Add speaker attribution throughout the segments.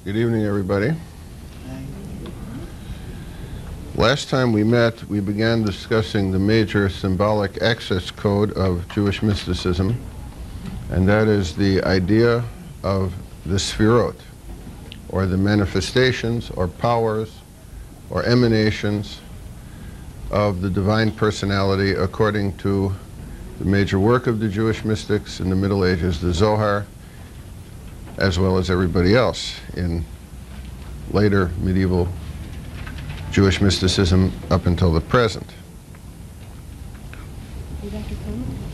Speaker 1: Good evening, everybody. Last time we met, we began discussing the major symbolic access code of Jewish mysticism, and that is the idea of the sefirot, or the manifestations, or powers, or emanations of the divine personality according to the major work of the Jewish mystics in the Middle Ages, the Zohar, as well as everybody else in later medieval Jewish mysticism up until the present.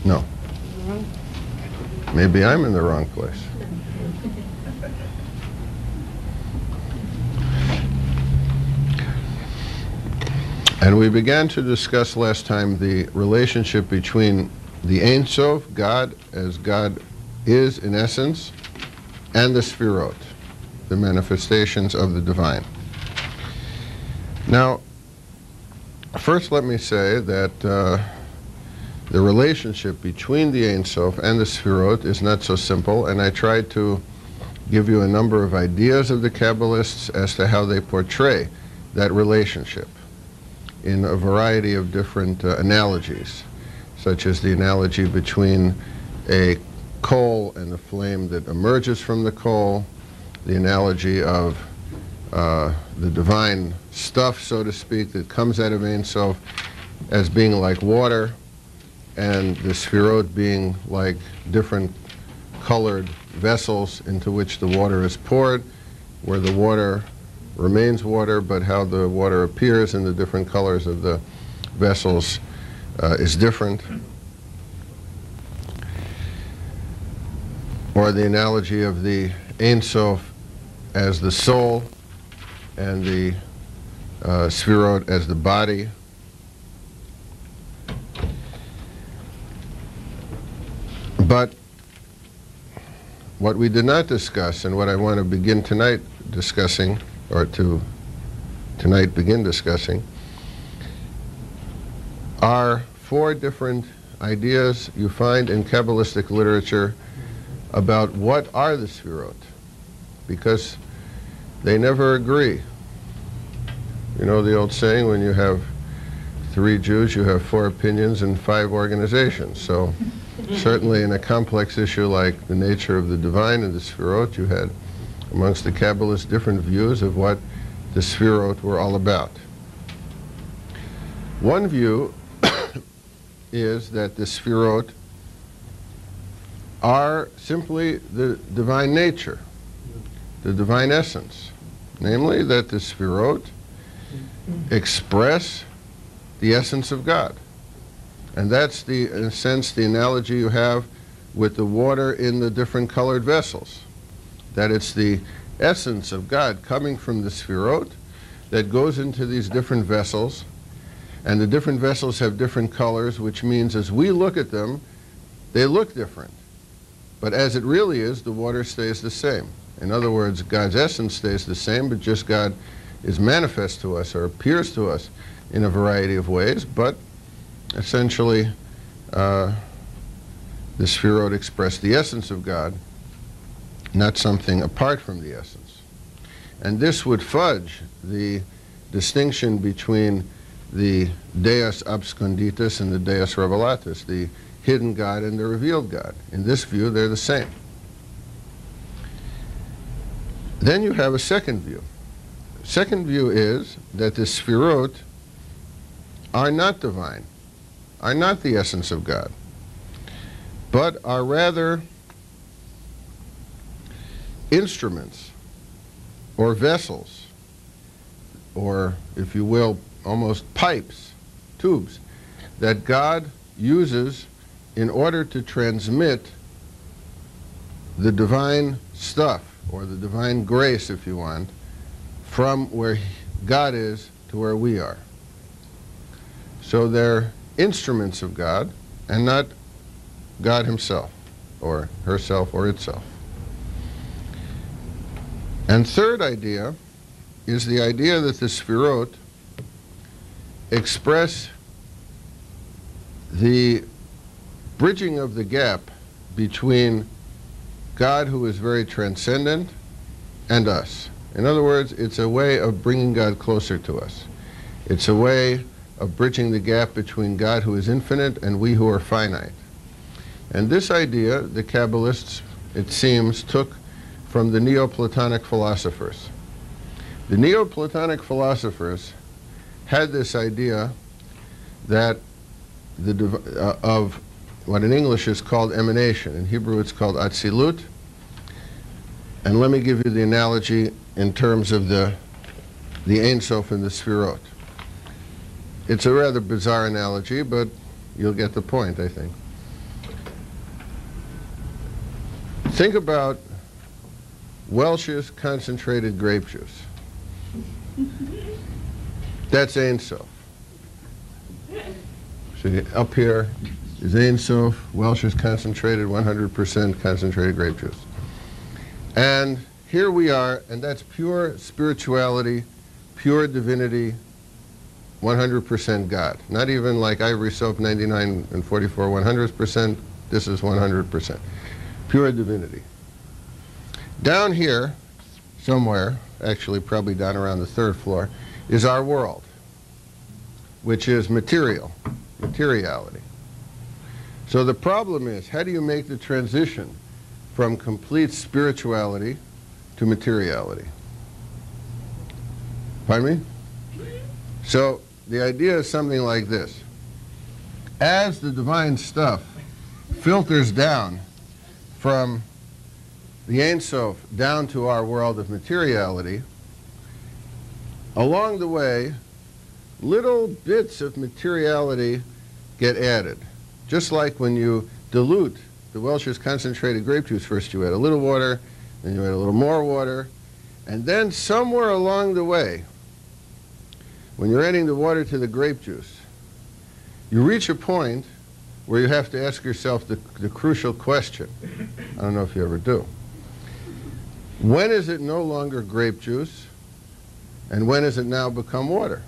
Speaker 1: No. Maybe I'm in the wrong place. And we began to discuss last time the relationship between the Ein Sof, God, as God is in essence, and the sefirot, the manifestations of the divine. Now, first let me say that the relationship between the Ein Sof and the sefirot is not so simple, and I tried to give you a number of ideas of the Kabbalists as to how they portray that relationship in a variety of different analogies, such as the analogy between a coal and the flame that emerges from the coal, the analogy of the divine stuff, so to speak, that comes out of Ein Sof as being like water, and the sefirot being like different colored vessels into which the water is poured, where the water remains water, but how the water appears in the different colors of the vessels is different. Or the analogy of the Ein Sof as the soul and the sefirot as the body. But what we did not discuss, and what I want to begin tonight discussing, or to tonight begin discussing, are four different ideas you find in Kabbalistic literature about what are the sefirot, because they never agree. You know the old saying, when you have 3 Jews, you have 4 opinions and 5 organizations. So certainly in a complex issue like the nature of the divine and the sefirot, you had amongst the Kabbalists different views of what the sefirot were all about. One view is that the sefirot are simply the divine nature, the divine essence, namely that the sefirot express the essence of God. And that's the, in a sense, the analogy you have with the water in the different colored vessels, that it's the essence of God coming from the sefirot that goes into these different vessels, and the different vessels have different colors, which means as we look at them, they look different. But as it really is, the water stays the same. In other words, God's essence stays the same, but just God is manifest to us or appears to us in a variety of ways, but essentially the sefirot express the essence of God, not something apart from the essence. And this would fudge the distinction between the Deus absconditus and the Deus revelatus, the hidden God and the revealed God. In this view, they're the same. Then you have a second view. Second view is that the sefirot are not divine, are not the essence of God, but are rather instruments or vessels, or, if you will, almost pipes, tubes, that God uses in order to transmit the divine stuff, or the divine grace, if you want, from where God is to where we are. So they're instruments of God, and not God himself, or herself, or itself. And third idea is the idea that the sefirot express the bridging of the gap between God, who is very transcendent, and us. In other words, it's a way of bringing God closer to us. It's a way of bridging the gap between God, who is infinite, and we who are finite. And this idea, the Kabbalists, it seems, took from the Neoplatonic philosophers. The Neoplatonic philosophers had this idea that of what in English is called emanation. In Hebrew it's called atzilut. And let me give you the analogy in terms of the Ein Sof and the Sfirot. It's a rather bizarre analogy, but you'll get the point, I think. Think about Welch's concentrated grape juice. That's Ein Sof. So up here is Ein Sof, Welch's concentrated, 100% concentrated grape juice. And here we are, and that's pure spirituality, pure divinity, 100% God. Not even like ivory soap, 99 and 44, 100%. This is 100%. Pure divinity. Down here, somewhere, actually probably down around the 3rd floor, is our world, which is materiality. So the problem is, how do you make the transition from complete spirituality to materiality? Pardon me? So the idea is something like this. As the divine stuff filters down from the Ein Sof down to our world of materiality, along the way, little bits of materiality get added. Just like when you dilute the Welch's concentrated grape juice, first you add a little water, then you add a little more water, and then somewhere along the way, when you're adding the water to the grape juice, you reach a point where you have to ask yourself the crucial question. I don't know if you ever do. When is it no longer grape juice, and when has it now become water?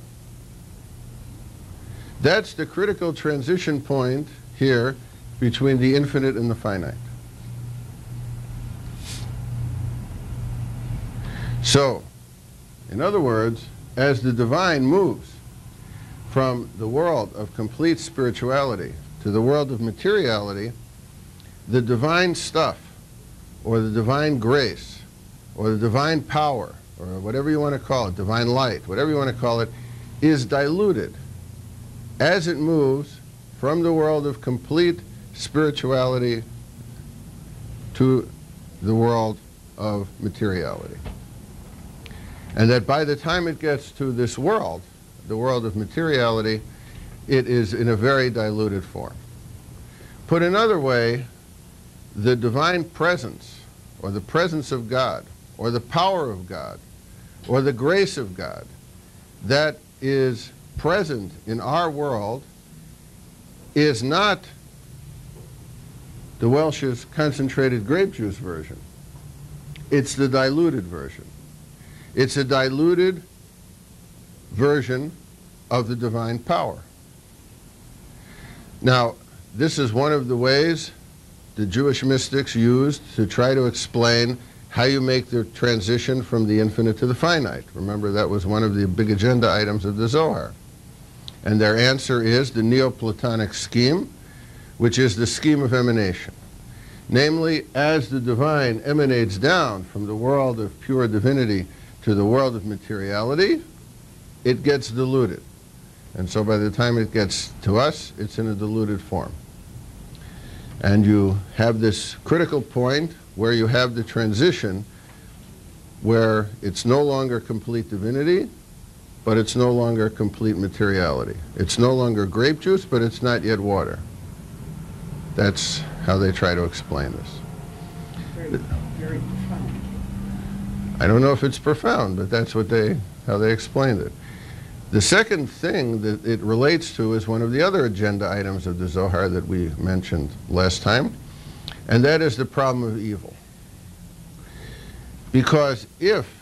Speaker 1: That's the critical transition point here between the infinite and the finite. So, in other words, as the divine moves from the world of complete spirituality to the world of materiality, the divine stuff, or the divine grace, or the divine power, or whatever you want to call it, divine light, whatever you want to call it, is diluted as it moves from the world of complete spirituality to the world of materiality. And that by the time it gets to this world, the world of materiality, it is in a very diluted form. Put another way, the divine presence, or the presence of God, or the power of God, or the grace of God, that is present in our world is not the Welch's concentrated grape juice version. It's the diluted version. It's a diluted version of the divine power. Now, this is one of the ways the Jewish mystics used to try to explain how you make the transition from the infinite to the finite. Remember, that was one of the big agenda items of the Zohar. And their answer is the Neoplatonic scheme, which is the scheme of emanation. Namely, as the divine emanates down from the world of pure divinity to the world of materiality, it gets diluted. And so by the time it gets to us, it's in a diluted form. And you have this critical point where you have the transition where it's no longer complete divinity, but it's no longer complete materiality. It's no longer grape juice, but it's not yet water. That's how they try to explain this.
Speaker 2: Very, very profound.
Speaker 1: I don't know if it's profound, but that's what how they explained it. The second thing that it relates to is one of the other agenda items of the Zohar that we mentioned last time, and that is the problem of evil. Because if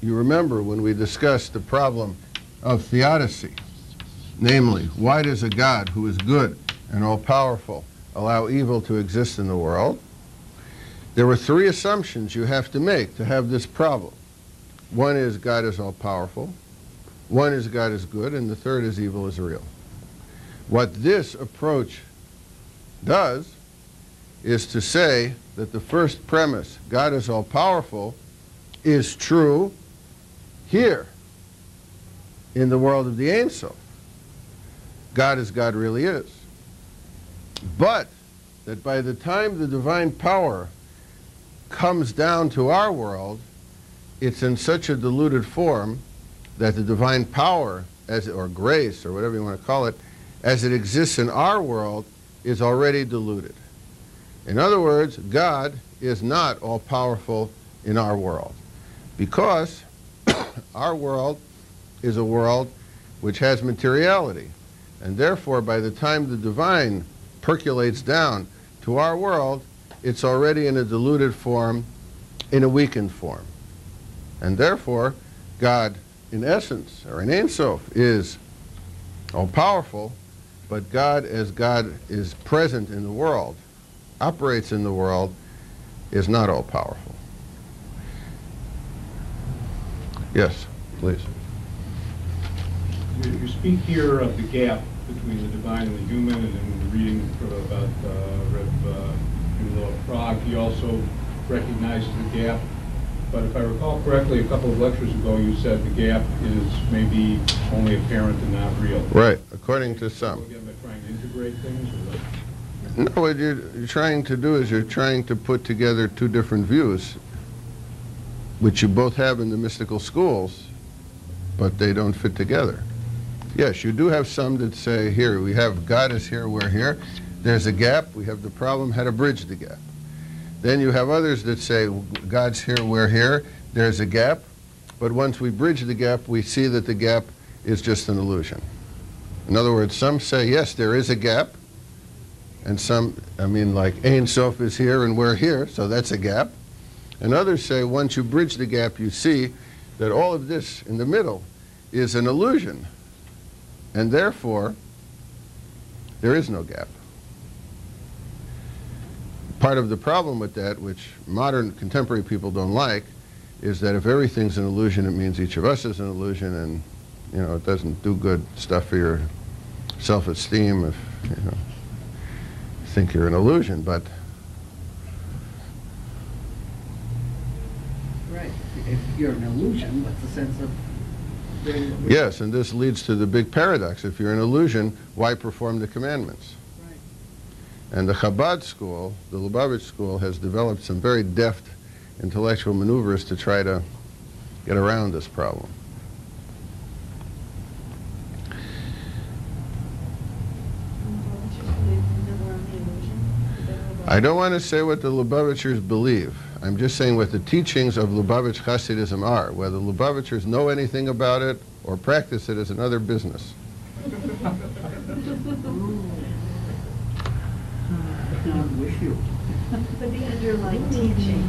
Speaker 1: you remember when we discussed the problem of theodicy, namely, why does a God who is good and all-powerful allow evil to exist in the world? There were three assumptions you have to make to have this problem. One is God is all-powerful, one is God is good, and the third is evil is real. What this approach does is to say that the first premise, God is all-powerful, is true here in the world of the Ein Sof. God as God really is. But that by the time the divine power comes down to our world, it's in such a diluted form that the divine power, or grace, or whatever you want to call it, as it exists in our world, is already diluted. In other words, God is not all-powerful in our world, because our world is a world which has materiality, and therefore by the time the divine percolates down to our world, it's already in a diluted form, in a weakened form. And therefore, God, in essence, or in Ein Sof, is all-powerful, but God, as God is present in the world, operates in the world, is not all-powerful. Yes, please.
Speaker 3: You speak here of the gap between the divine and the human, and in the reading about Rev. Prague, he also recognizes the gap. But if I recall correctly, a couple of lectures ago, you said the gap is maybe only apparent and not real.
Speaker 1: Right, according to some.
Speaker 3: Again, by trying to integrate things? Or what?
Speaker 1: No, what you're trying to do is you're trying to put together two different views, which you both have in the mystical schools, but they don't fit together. Yes, you do have some that say, here, we have God is here, we're here. There's a gap, we have the problem, how to bridge the gap. Then you have others that say, God's here, we're here, there's a gap, but once we bridge the gap, we see that the gap is just an illusion. In other words, some say, yes, there is a gap, and some, like Ein Sof is here and we're here, so that's a gap. And others say, once you bridge the gap, you see that all of this in the middle is an illusion, and therefore, there is no gap. Part of the problem with that, which modern contemporary people don't like, is that if everything's an illusion, it means each of us is an illusion, and it doesn't do good stuff for your self-esteem if you think you're an illusion. But
Speaker 2: right, if you're an illusion, what's the sense of?
Speaker 1: Yes, and this leads to the big paradox. If you're an illusion, why perform the commandments? And the Chabad school, the Lubavitch school, has developed some very deft intellectual maneuvers to try to get around this problem. I don't want to say what the Lubavitchers believe. I'm just saying what the teachings of Lubavitch Hasidism are. Whether Lubavitchers know anything about it or practice it is another business.
Speaker 4: But the underlying teaching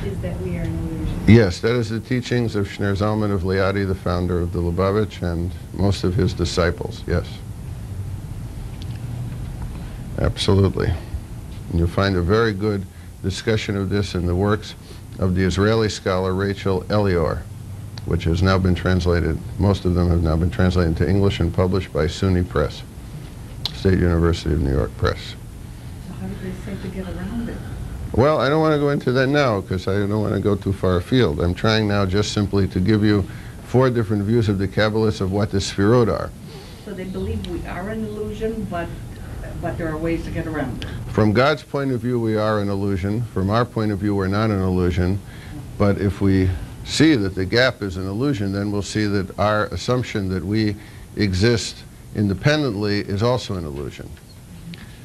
Speaker 4: is that we are an illusion.
Speaker 1: Yes, that is the teachings of Shner Zalman of Liadi, the founder of the Lubavitch, and most of his disciples, yes. Absolutely. And you'll find a very good discussion of this in the works of the Israeli scholar Rachel Elior, which has now been translated, most of them have now been translated into English and published by SUNY Press, State University of New York Press.
Speaker 2: How do they say to get around it?
Speaker 1: Well, I don't want to go into that now because I don't want to go too far afield. I'm trying now just simply to give you 4 different views of the Kabbalists of what the Sfirot are.
Speaker 2: So they believe we are an illusion, but there are ways to get around it.
Speaker 1: From God's point of view, we are an illusion. From our point of view, we're not an illusion. But if we see that the gap is an illusion, then we'll see that our assumption that we exist independently is also an illusion.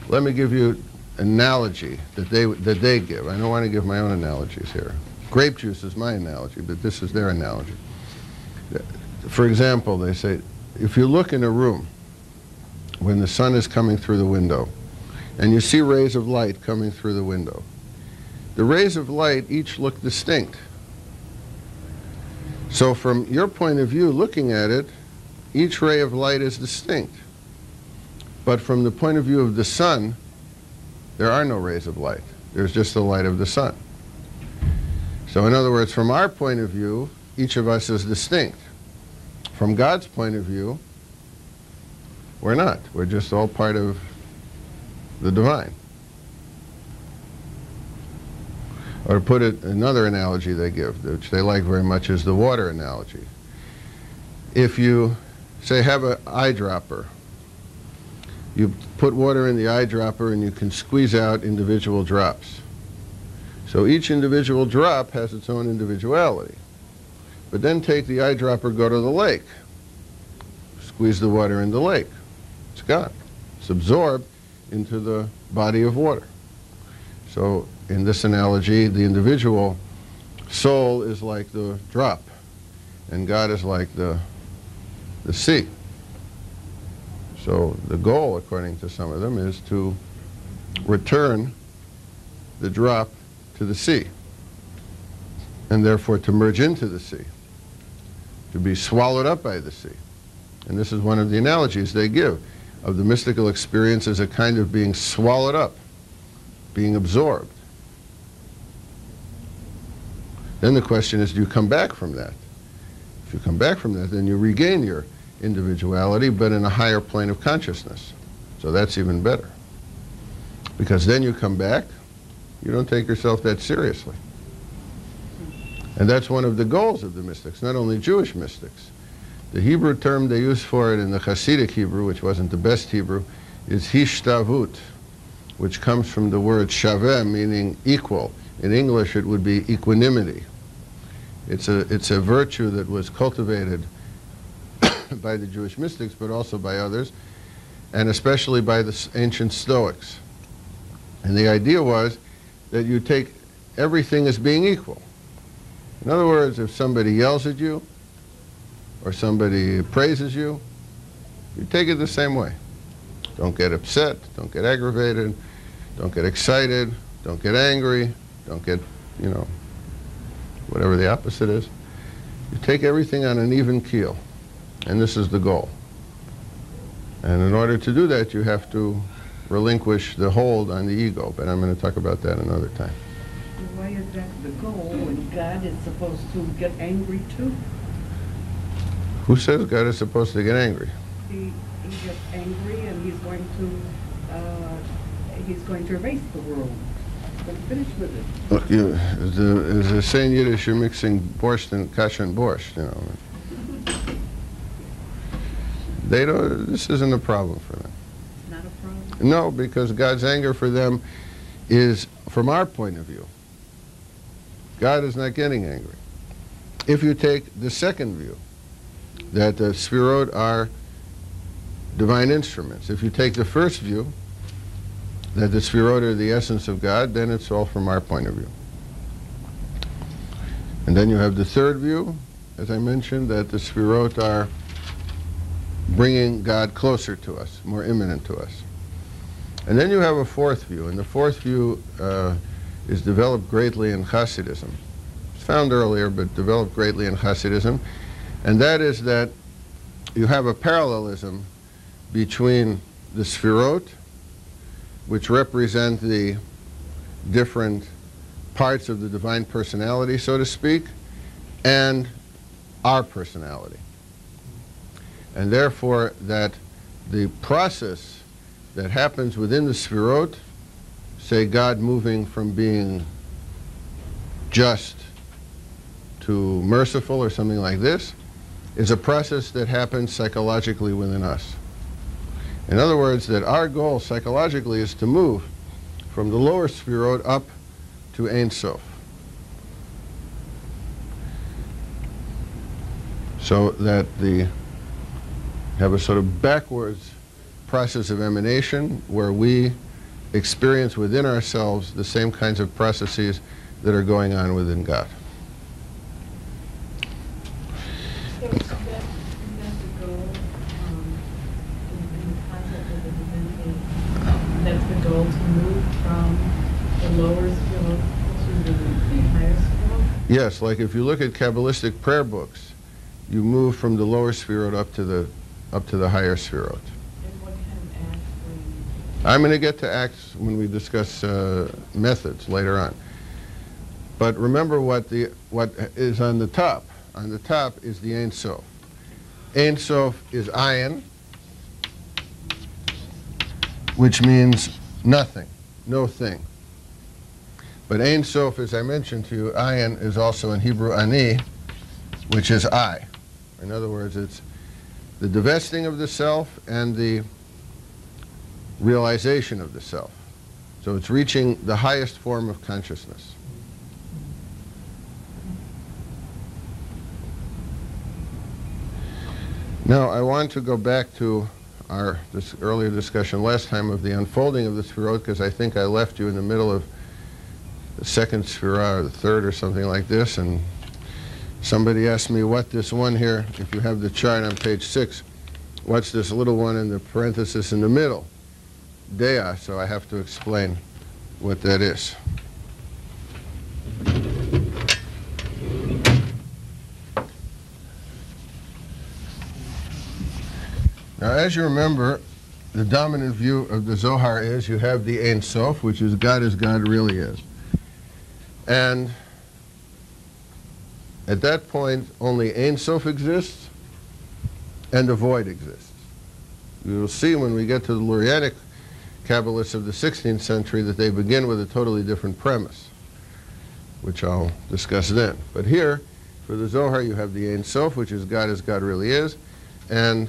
Speaker 1: Let me give you analogy that they give. I don't want to give my own analogies here. Grape juice is my analogy, but this is their analogy. For example, they say, if you look in a room when the sun is coming through the window, and you see rays of light coming through the window, the rays of light each look distinct. So from your point of view, looking at it, each ray of light is distinct. But from the point of view of the sun, there are no rays of light. There's just the light of the sun. So in other words, from our point of view, each of us is distinct. From God's point of view, we're not. We're just all part of the divine. Or to put it, another analogy they give, which they like very much, is the water analogy. If you, say, have an eyedropper, you put water in the eyedropper and you can squeeze out individual drops. So each individual drop has its own individuality. But then take the eyedropper, go to the lake, squeeze the water in the lake. It's gone. It's absorbed into the body of water. So in this analogy, the individual soul is like the drop, and God is like the sea. So the goal, according to some of them, is to return the drop to the sea, and therefore to merge into the sea, to be swallowed up by the sea. And this is one of the analogies they give of the mystical experience as a kind of being swallowed up, being absorbed. Then the question is, do you come back from that? If you come back from that, then you regain your individuality, but in a higher plane of consciousness. So that's even better. Because then you come back, you don't take yourself that seriously. And that's one of the goals of the mystics, not only Jewish mystics. The Hebrew term they use for it in the Hasidic Hebrew, which wasn't the best Hebrew, is hishtavut, which comes from the word shaveh, meaning equal. In English it would be equanimity. It's a virtue that was cultivated by the Jewish mystics, but also by others, and especially by the ancient Stoics. And the idea was that you take everything as being equal. In other words, if somebody yells at you, or somebody praises you, you take it the same way. Don't get upset, don't get aggravated, don't get excited, don't get angry, don't get, whatever the opposite is. You take everything on an even keel, and this is the goal. And in order to do that, you have to relinquish the hold on the ego, but I'm going to talk about that another time.
Speaker 2: Why is that the goal when God is supposed to get angry too?
Speaker 1: Who says God is supposed to get angry?
Speaker 2: He gets angry and he's going to erase the world. He's going to finish with it.
Speaker 1: Look, as they say in Yiddish, you're mixing borscht and kasha and borscht, They don't, this isn't a problem for them.
Speaker 2: It's not a problem?
Speaker 1: No, because God's anger for them is, from our point of view, God is not getting angry. If you take the second view, that the Sfirot are divine instruments. If you take the first view, that the Sfirot are the essence of God, then it's all from our point of view. And then you have the third view, as I mentioned, that the Sfirot are bringing God closer to us, more immanent to us. And then you have a fourth view, and the fourth view is developed greatly in Hasidism. It's found earlier, but developed greatly in Hasidism, and that is that you have a parallelism between the Sfirot, which represent the different parts of the divine personality, so to speak, and our personality. And therefore, that the process that happens within the Sfirot, say God moving from being just to merciful or something like this, is a process that happens psychologically within us. In other words, that our goal psychologically is to move from the lower Sfirot up to Ein Sof. So that have a sort of backwards process of emanation where we experience within ourselves the same kinds of processes that are going on within God.
Speaker 4: So that's the goal in the concept of the divinity. That's the goal, to move from the lower skill to the higher skill?
Speaker 1: Yes, like if you look at Kabbalistic prayer books, you move from the lower Sfirot up to the higher Sfirot.
Speaker 4: And what kind of acts were you?
Speaker 1: I'm going to get to acts when we discuss methods later on. But remember what is on the top, on the top is the Ein Sof. Ein Sof is ayin, which means nothing, no thing. But Ein Sof, as I mentioned to you, ayin is also in Hebrew ani, which is I. In other words, it's the divesting of the self and the realization of the self. So it's reaching the highest form of consciousness. Now, I want to go back to our earlier discussion last time of the unfolding of the Sefirot, because I think I left you in the middle of the second Sefirah or the third or something like this, and somebody asked me what this one here, if you have the chart on page 6, what's this little one in the parenthesis in the middle? Dea, so I have to explain what that is. Now, as you remember, the dominant view of the Zohar is you have the Ein Sof, which is God as God really is. And at that point, only Ein Sof exists and the void exists. You will see when we get to the Lurianic Kabbalists of the 16th century that they begin with a totally different premise, which I'll discuss then. But here, for the Zohar, you have the Ein Sof, which is God as God really is, and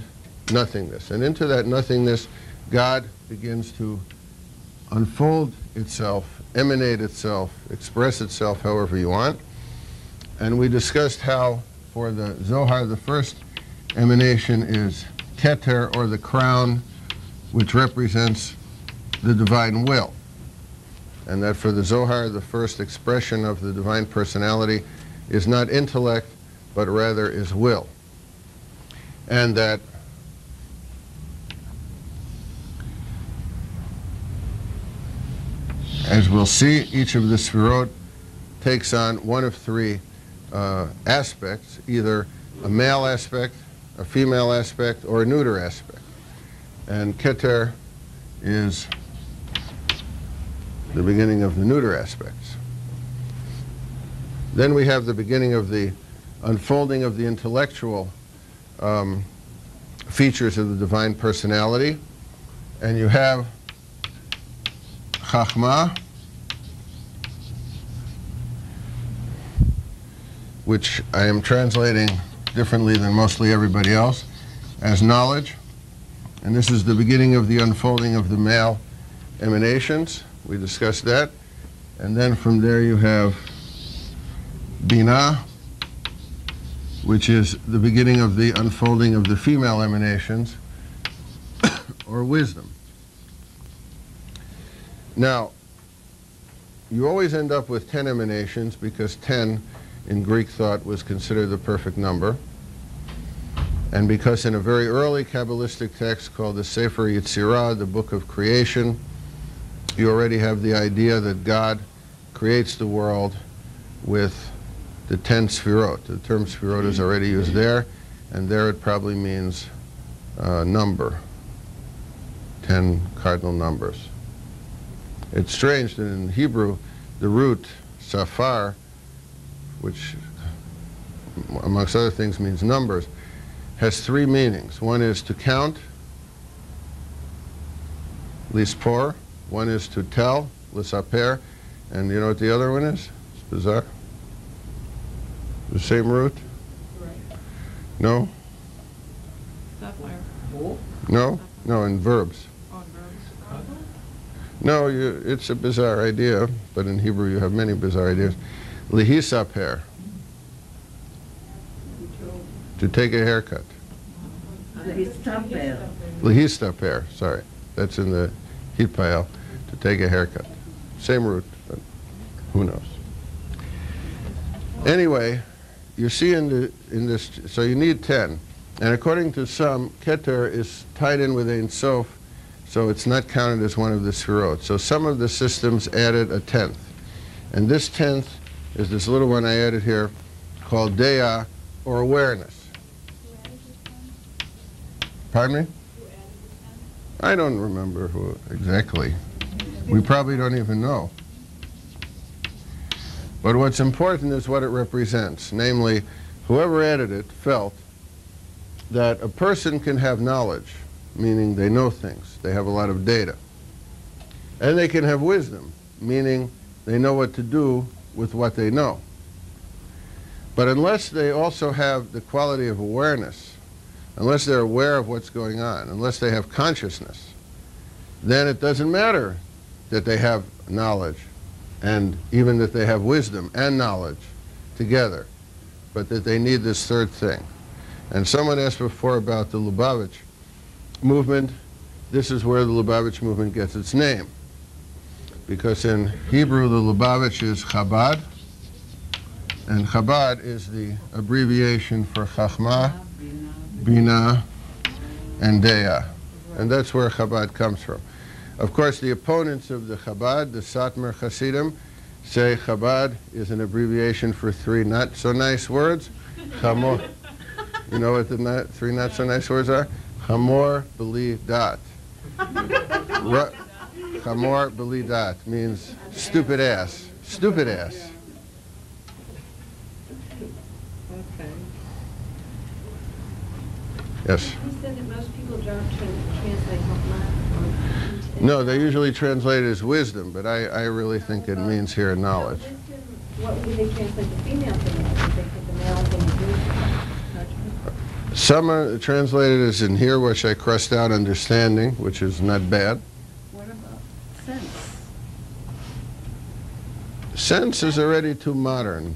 Speaker 1: nothingness. And into that nothingness, God begins to unfold itself, emanate itself, express itself however you want. And we discussed how, for the Zohar, the first emanation is Keter, or the crown, which represents the divine will. And that for the Zohar, the first expression of the divine personality is not intellect, but rather is will. And that as we'll see, each of the Sefirot takes on one of three aspects, either a male aspect, a female aspect, or a neuter aspect. And Keter is the beginning of the neuter aspects. Then we have the beginning of the unfolding of the intellectual features of the divine personality. And you have Chachma, which I am translating differently than mostly everybody else, as knowledge. And this is the beginning of the unfolding of the male emanations. We discussed that. And then from there you have Binah, which is the beginning of the unfolding of the female emanations, or wisdom. Now, you always end up with 10 emanations because 10 in Greek thought was considered the perfect number. And because in a very early Kabbalistic text called the Sefer Yetzirah, the Book of Creation, you already have the idea that God creates the world with the 10 Sefirot. The term Sefirot is already used there, and there it probably means number, 10 cardinal numbers. It's strange that in Hebrew, the root, safar, which amongst other things means numbers, has three meanings. One is to count, lispor. One is to tell, lisaper. And you know what the other one is? It's bizarre. The same root?
Speaker 4: Right.
Speaker 1: No?
Speaker 4: Sapphire.
Speaker 1: No? No, in verbs.
Speaker 4: On verbs.
Speaker 1: No, it's a bizarre idea, but in Hebrew you have many bizarre ideas. Lihisaper, to take a haircut. Lihistaper, sorry. That's in the Hitpael, to take a haircut. Same root, but who knows. Anyway, you see in this, so you need 10. And according to some, Keter is tied in with Ein Sof, so it's not counted as one of the Sefirot. So some of the systems added a 10th. And this 10th is this little one I added here called Dea, or awareness. Pardon me? I don't remember who exactly. We probably don't even know. But what's important is what it represents. Namely, whoever added it felt that a person can have knowledge, meaning they know things, they have a lot of data. And they can have wisdom, meaning they know what to do with what they know. But unless they also have the quality of awareness, unless they're aware of what's going on, unless they have consciousness, then it doesn't matter that they have knowledge, and even that they have wisdom and knowledge together, but that they need this third thing. And someone asked before about the Lubavitch movement. This is where the Lubavitch movement gets its name, because in Hebrew the Lubavitch is Chabad, and Chabad is the abbreviation for Chachma, Bina, and Deya. And that's where Chabad comes from. Of course, the opponents of the Chabad, the Satmar Hasidim, say Chabad is an abbreviation for three not so nice words. Chamor. You know what the three not so nice words are? Chamor b'li dat. Chamor b'li dat means stupid ass. Stupid ass.
Speaker 2: Okay.
Speaker 1: Yes.
Speaker 5: You said that most people don't translate Chokmah.
Speaker 1: No, they usually translate it as wisdom, but I really think it means here knowledge.
Speaker 5: What would they translate the female thing as? Would they put the male thing in Greek?
Speaker 1: Some are translated as in here, which I crossed out understanding, which is not bad.
Speaker 2: What about sense?
Speaker 1: Sense is already too modern.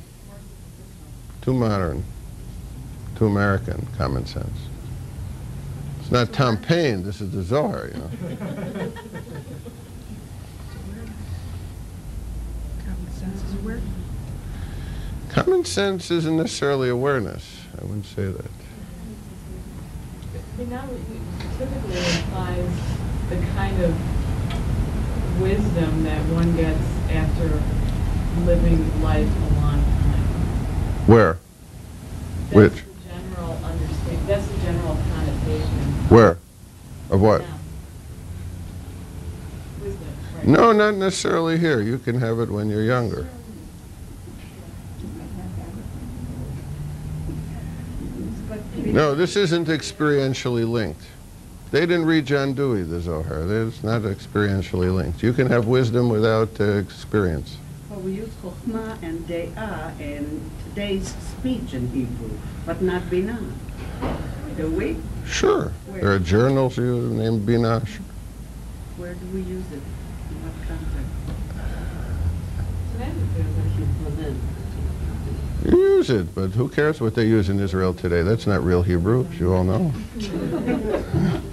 Speaker 1: Too modern. Too American, common sense. It's not Tom Paine, this is the Zohar, you know.
Speaker 2: Common sense is where?
Speaker 1: Common sense isn't necessarily awareness. I wouldn't say that.
Speaker 4: Now typically implies the kind of wisdom that one gets after living life a long time.
Speaker 1: Where?
Speaker 4: That's
Speaker 1: Which?
Speaker 4: the general understanding. That's the general connotation.
Speaker 1: Where? Of what?
Speaker 4: Now. Wisdom. Right.
Speaker 1: No, not necessarily here. You can have it when you're younger. No, this isn't experientially linked. They didn't read John Dewey, the Zohar. It's not experientially linked. You can have wisdom without experience.
Speaker 2: Well, we use Chokhmah and De'ah in today's speech in Hebrew, but not Binah. Do we?
Speaker 1: Sure.
Speaker 2: Where?
Speaker 1: There are journals named Bina.
Speaker 2: Where do we use it? In what context?
Speaker 4: So that would be like
Speaker 1: You use it, but who cares what they use in Israel today? That's not real Hebrew, as you all know.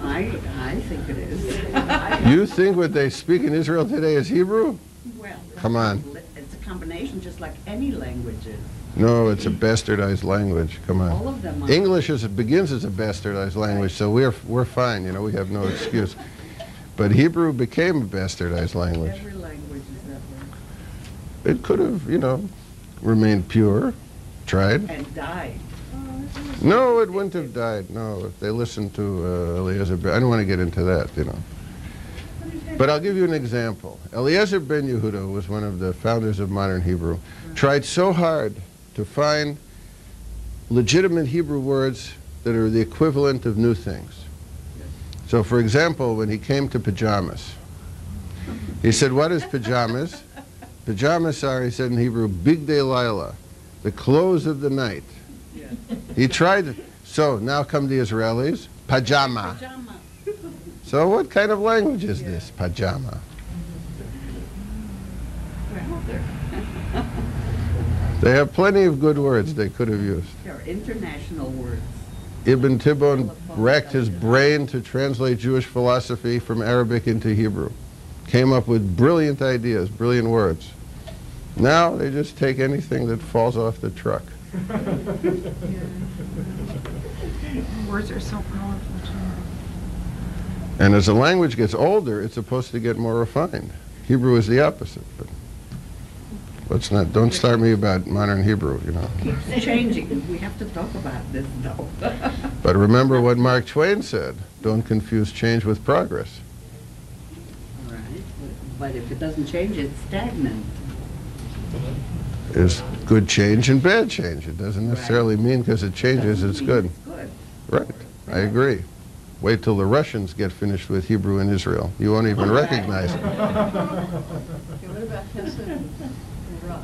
Speaker 2: I think it is.
Speaker 1: You think what they speak in Israel today is Hebrew?
Speaker 2: Well,
Speaker 1: Come on.
Speaker 2: it's a combination just like any language is.
Speaker 1: No, it's a bastardized language. Come on.
Speaker 2: All of them are.
Speaker 1: English begins as a bastardized language, so we're fine. You know, we have no excuse. But Hebrew became a bastardized language.
Speaker 2: Every language is that way.
Speaker 1: It could have, you know, remained pure, tried.
Speaker 2: And died.
Speaker 1: No, it wouldn't have died. No, if they listened to Eliezer ben, I don't want to get into that, you know. But I'll give you an example. Eliezer ben Yehuda was one of the founders of modern Hebrew. Tried so hard to find legitimate Hebrew words that are the equivalent of new things. So, for example, when he came to pajamas, he said, what is pajamas? Pajamas are, he said in Hebrew, bigdei laila, the clothes of the night.
Speaker 2: Yes.
Speaker 1: He tried it. So now come the Israelis, pajama.
Speaker 2: Pajama.
Speaker 1: So what kind of language is this, pajama?
Speaker 2: Well, there
Speaker 1: They have plenty of good words they could have used.
Speaker 2: are international words.
Speaker 1: Ibn Tibbon racked his brain to translate Jewish philosophy from Arabic into Hebrew. Came up with brilliant ideas, brilliant words. Now they just take anything that falls off the truck.
Speaker 6: Words are so powerful too.
Speaker 1: And as the language gets older, it's supposed to get more refined. Hebrew is the opposite. But let's not, don't start me about modern Hebrew, you know.
Speaker 2: Keeps changing. We have to talk about this, though.
Speaker 1: But remember what Mark Twain said, don't confuse change with progress.
Speaker 2: Right. But if it doesn't change, it's stagnant.
Speaker 1: is good change and bad change. It doesn't necessarily mean because it changes it's good.
Speaker 2: It's good.
Speaker 1: Right, I agree. Wait till the Russians get finished with Hebrew in Israel. You won't even recognize it.
Speaker 4: Okay, what about Hesed and Ra?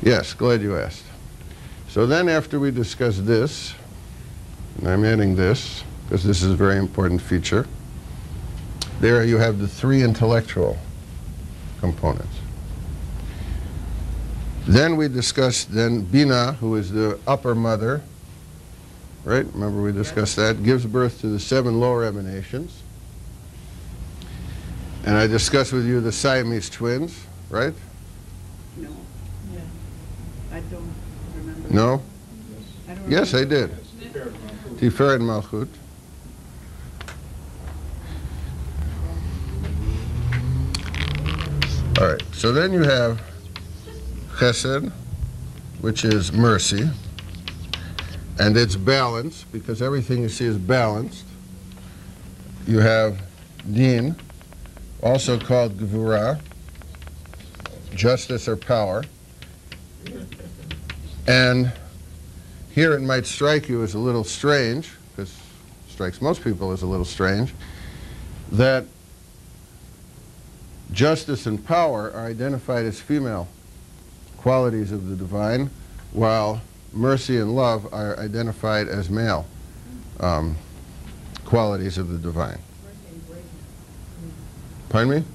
Speaker 1: Yes, glad you asked. So then after we discuss this, and I'm adding this, because this is a very important feature, there you have the three intellectual components. Then we discussed Bina, who is the upper mother, right? Remember we discussed that, gives birth to the 7 lower emanations. And I discussed with you the Siamese twins, right?
Speaker 2: No,
Speaker 4: Yeah.
Speaker 2: I don't remember.
Speaker 1: No?
Speaker 2: I don't
Speaker 1: Yes, I
Speaker 2: remember.
Speaker 1: did. Tiferet and Malchut. All right, so then you have Chesed, which is mercy, and it's balanced, because everything you see is balanced. You have Din, also called Gevurah, justice or power. And here it might strike you as a little strange, because it strikes most people as a little strange, that justice and power are identified as female qualities of the divine, while mercy and love are identified as male qualities of the divine.
Speaker 4: Mercy and greatness.
Speaker 1: Pardon me?
Speaker 4: Mercy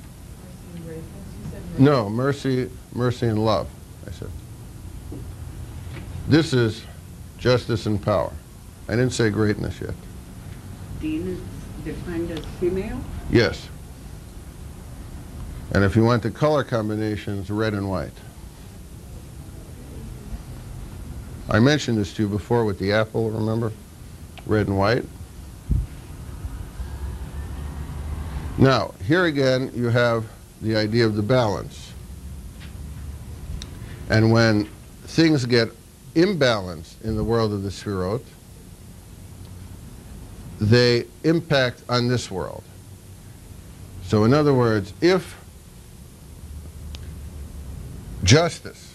Speaker 4: and greatness. You said mercy.
Speaker 1: No, mercy and love, I said. This is justice and power. I didn't say greatness yet.
Speaker 2: Dean is defined as female?
Speaker 1: Yes. And if you want the color combinations, red and white. I mentioned this to you before with the apple, remember? Red and white. Now, here again, you have the idea of the balance. And when things get imbalanced in the world of the Sefirot, they impact on this world. So in other words, if justice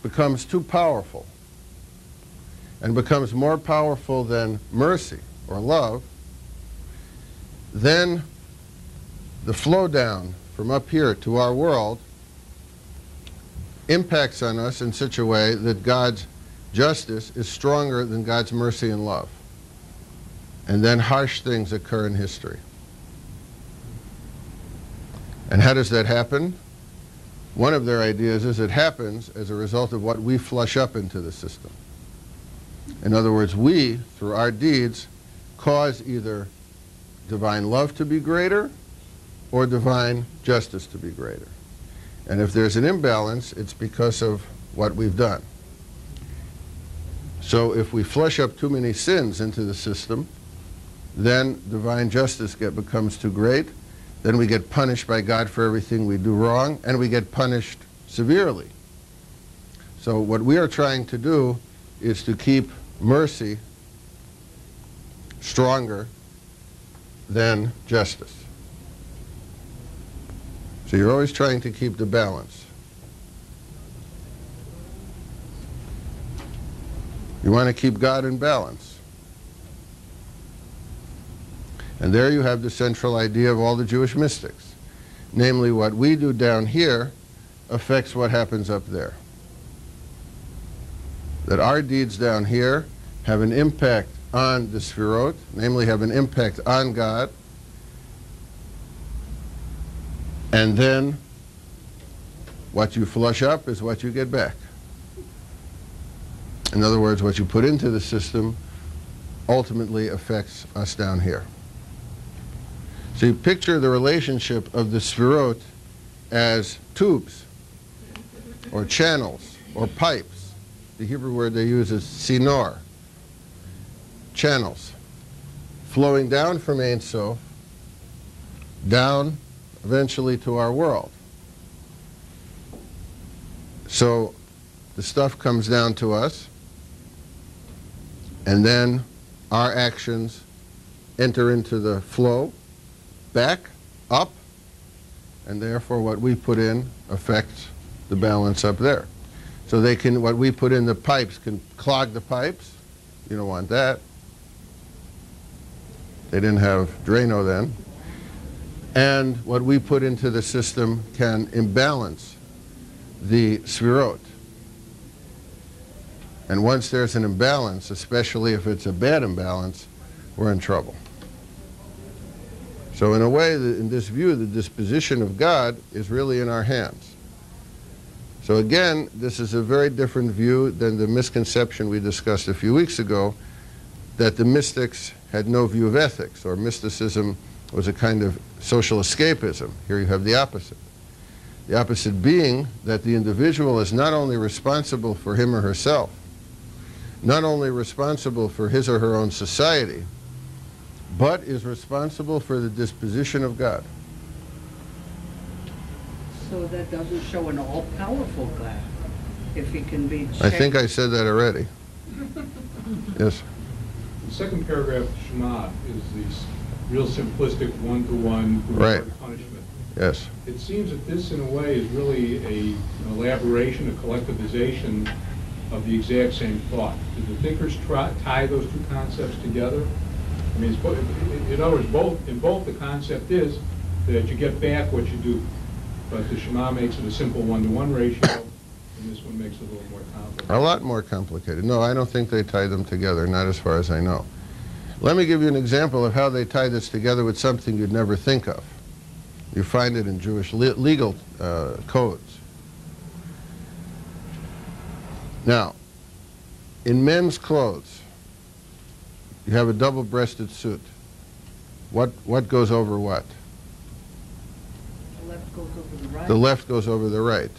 Speaker 1: becomes too powerful and becomes more powerful than mercy or love, then the flow down from up here to our world impacts on us in such a way that God's justice is stronger than God's mercy and love. And then harsh things occur in history. And how does that happen? One of their ideas is it happens as a result of what we flush up into the system. In other words, we, through our deeds, cause either divine love to be greater or divine justice to be greater. And if there's an imbalance, it's because of what we've done. So if we flush up too many sins into the system, then divine justice becomes too great. Then we get punished by God for everything we do wrong, and we get punished severely. So what we are trying to do is to keep mercy stronger than justice. So you're always trying to keep the balance. You want to keep God in balance. And there you have the central idea of all the Jewish mystics. Namely, what we do down here affects what happens up there. That our deeds down here have an impact on the Sefirot, namely have an impact on God, and then what you flush up is what you get back. In other words, what you put into the system ultimately affects us down here. So you picture the relationship of the Sefirot as tubes, or channels, or pipes. The Hebrew word they use is sinor, channels, flowing down from Ein Sof, down eventually to our world. So the stuff comes down to us, and then our actions enter into the flow, back, up, and therefore what we put in affects the balance up there. So they can, what we put in the pipes can clog the pipes. You don't want that. They didn't have Drano then. And what we put into the system can imbalance the Sfirot. And once there's an imbalance, especially if it's a bad imbalance, we're in trouble. So in a way, in this view, the disposition of God is really in our hands. So again, this is a very different view than the misconception we discussed a few weeks ago, that the mystics had no view of ethics, or mysticism was a kind of social escapism. Here you have the opposite. The opposite being that the individual is not only responsible for him or herself, not only responsible for his or her own society, but is responsible for the disposition of God.
Speaker 2: So that doesn't show an all-powerful God, if he can be checked.
Speaker 1: I think I said that already. Yes.
Speaker 3: The second paragraph of Shema is the real simplistic one-to-one
Speaker 1: Right.
Speaker 3: punishment.
Speaker 1: Yes.
Speaker 3: It seems that this, in a way, is really an elaboration, a collectivization of the exact same thought. Did the thinkers tie those two concepts together? I mean, in other words, in both the concept is that you get back what you do, but the Shema makes it a simple one-to-one ratio, and this one makes it a little more complicated.
Speaker 1: A lot more complicated. No, I don't think they tie them together, not as far as I know. Let me give you an example of how they tie this together with something you'd never think of. You find it in Jewish legal codes. Now, in men's clothes, you have a double-breasted suit. What goes over what?
Speaker 2: The left goes over the right.
Speaker 1: The left goes over the right.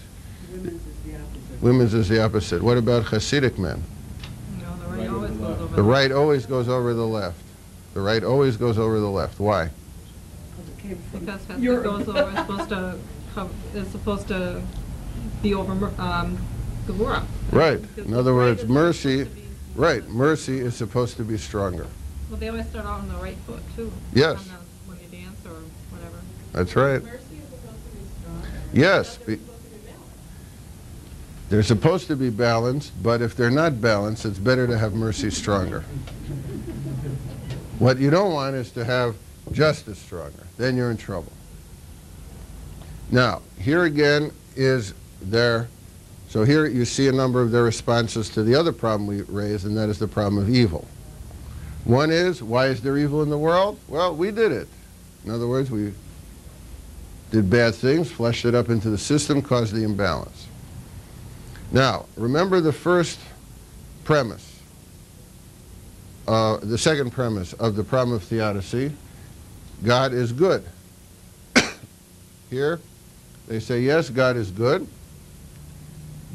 Speaker 2: Women's is the opposite.
Speaker 1: Women's is the opposite. What about Hasidic men?
Speaker 6: No, the right always goes over
Speaker 1: The right always goes over the left. The right always goes over the left. Why?
Speaker 2: Because it came from
Speaker 6: Because Hester
Speaker 2: Europe.
Speaker 6: goes over, is supposed to be over Gevurah.
Speaker 1: Right.
Speaker 6: Because
Speaker 1: In
Speaker 6: the
Speaker 1: other
Speaker 6: right
Speaker 1: words,
Speaker 6: is
Speaker 1: mercy,
Speaker 6: supposed to be-
Speaker 1: right, mercy is supposed to be stronger.
Speaker 6: Well, they always start out on the right foot, too.
Speaker 1: Yes.
Speaker 6: When you dance or whatever.
Speaker 1: That's right.
Speaker 5: Mercy is supposed to be strong.
Speaker 1: Yes.
Speaker 5: They're supposed to be balanced.
Speaker 1: They're supposed to be balanced, but if they're not balanced, it's better to have mercy stronger. What you don't want is to have justice stronger. Then you're in trouble. Now, here again is their, so here you see a number of their responses to the other problem we raised, and that is the problem of evil. One is, why is there evil in the world? Well, we did it. In other words, we did bad things, flushed it up into the system, caused the imbalance. Now, remember the first premise, the second premise of the problem of theodicy. God is good. Here, they say, yes, God is good,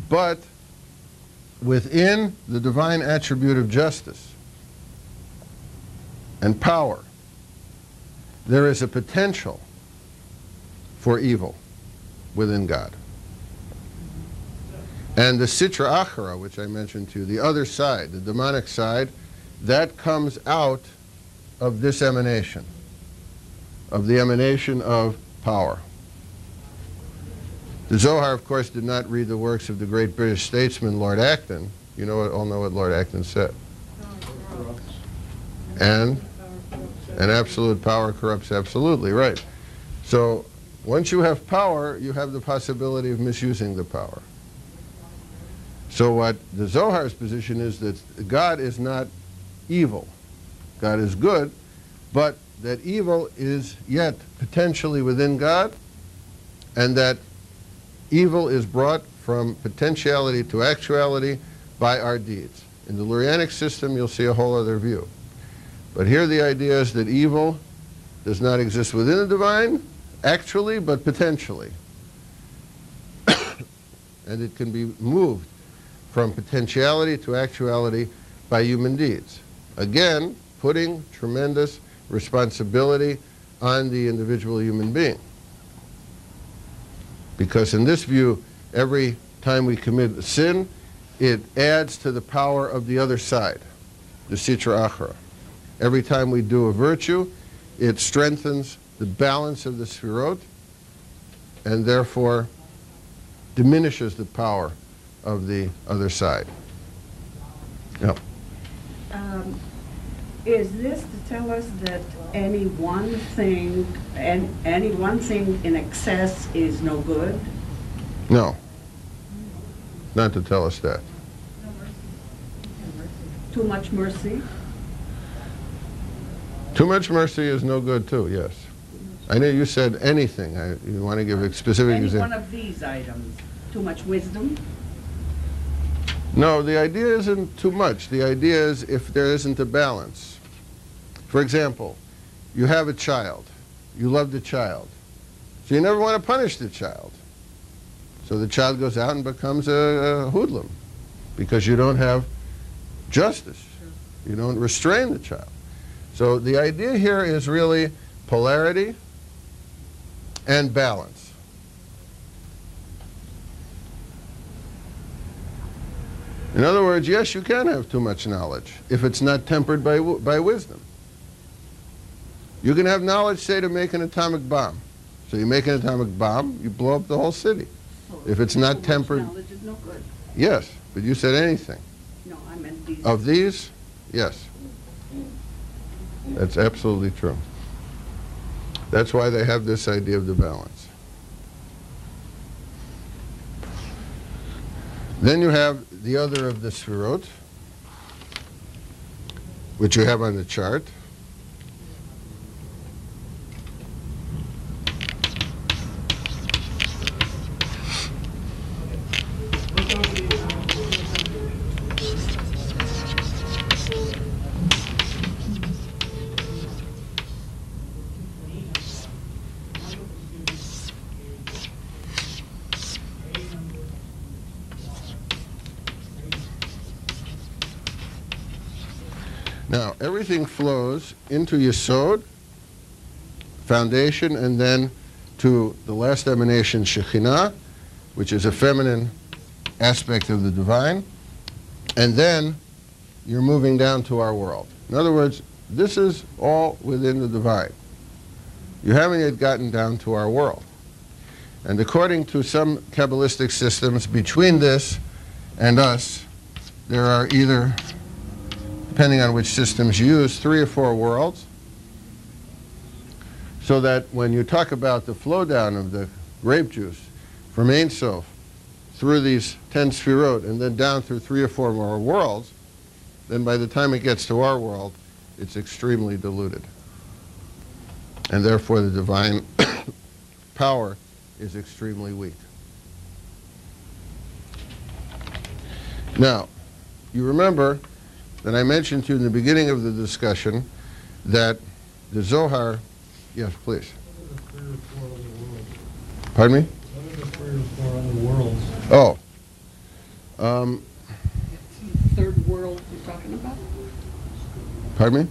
Speaker 1: but within the divine attribute of justice and power, there is a potential for evil within God. And the Sitra Achara, which I mentioned to you, the other side, the demonic side, that comes out of this emanation, of the emanation of power. The Zohar, of course, did not read the works of the great British statesman Lord Acton. You all know what Lord Acton said. And absolute power corrupts absolutely, right. So once you have power, you have the possibility of misusing the power. So what the Zohar's position is that God is not evil. God is good, but that evil is yet potentially within God, and that evil is brought from potentiality to actuality by our deeds. In the Lurianic system, you'll see a whole other view. But here the idea is that evil does not exist within the divine, actually, but potentially. And it can be moved from potentiality to actuality by human deeds. Again, putting tremendous responsibility on the individual human being. Because in this view, every time we commit a sin, it adds to the power of the other side, the Sitra Achara. Every time we do a virtue, it strengthens the balance of the Sfirot, and therefore diminishes the power of the other side. Yep.
Speaker 2: Is this to tell us that any one thing in excess is no good?
Speaker 1: No. Not to tell us that.
Speaker 2: Too much mercy?
Speaker 1: Too much mercy is no good too, yes. I know you said anything. You want to give a specific
Speaker 2: Any
Speaker 1: example?
Speaker 2: one of these items? Too much wisdom?
Speaker 1: No, the idea isn't too much. The idea is if there isn't a balance. For example, you have a child. You love the child. So you never want to punish the child. So the child goes out and becomes a hoodlum because you don't have justice. You don't restrain the child. So the idea here is really polarity and balance. In other words, yes, you can have too much knowledge if it's not tempered by wisdom. You can have knowledge, say, to make an atomic bomb. So you make an atomic bomb, you blow up the whole city. If it's not tempered...
Speaker 2: Knowledge is no good.
Speaker 1: Yes, but you said anything.
Speaker 2: No, I meant these.
Speaker 1: Of these, yes. That's absolutely true. That's why they have this idea of the balance. Then you have the other of the sfirot, which you have on the chart. Now, everything flows into Yesod, foundation, and then to the last emanation, Shekhinah, which is a feminine aspect of the divine, and then you're moving down to our world. In other words, this is all within the divine. You haven't yet gotten down to our world. And according to some Kabbalistic systems, between this and us, there are either, depending on which systems you use, 3 or 4 worlds, so that when you talk about the flow down of the grape juice from Ein Sof through these 10 sfirot and then down through 3 or 4 more worlds, then by the time it gets to our world, it's extremely diluted. And therefore the divine power is extremely weak. Now, you remember that I mentioned to you in the beginning of the discussion that the Zohar, yes, please. Pardon me?
Speaker 7: What are the 3 or 4 other worlds?
Speaker 1: Oh.
Speaker 2: Third world you're talking about?
Speaker 1: Pardon me?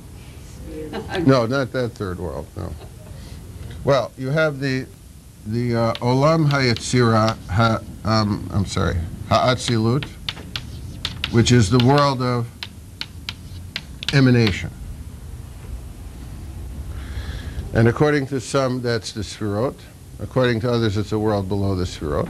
Speaker 1: No, not that third world, no. Well, you have the Olam HaYetzira, Ha'atzilut, which is the world of emanation. And according to some, that's the Sfirot. According to others, it's a world below the Sfirot.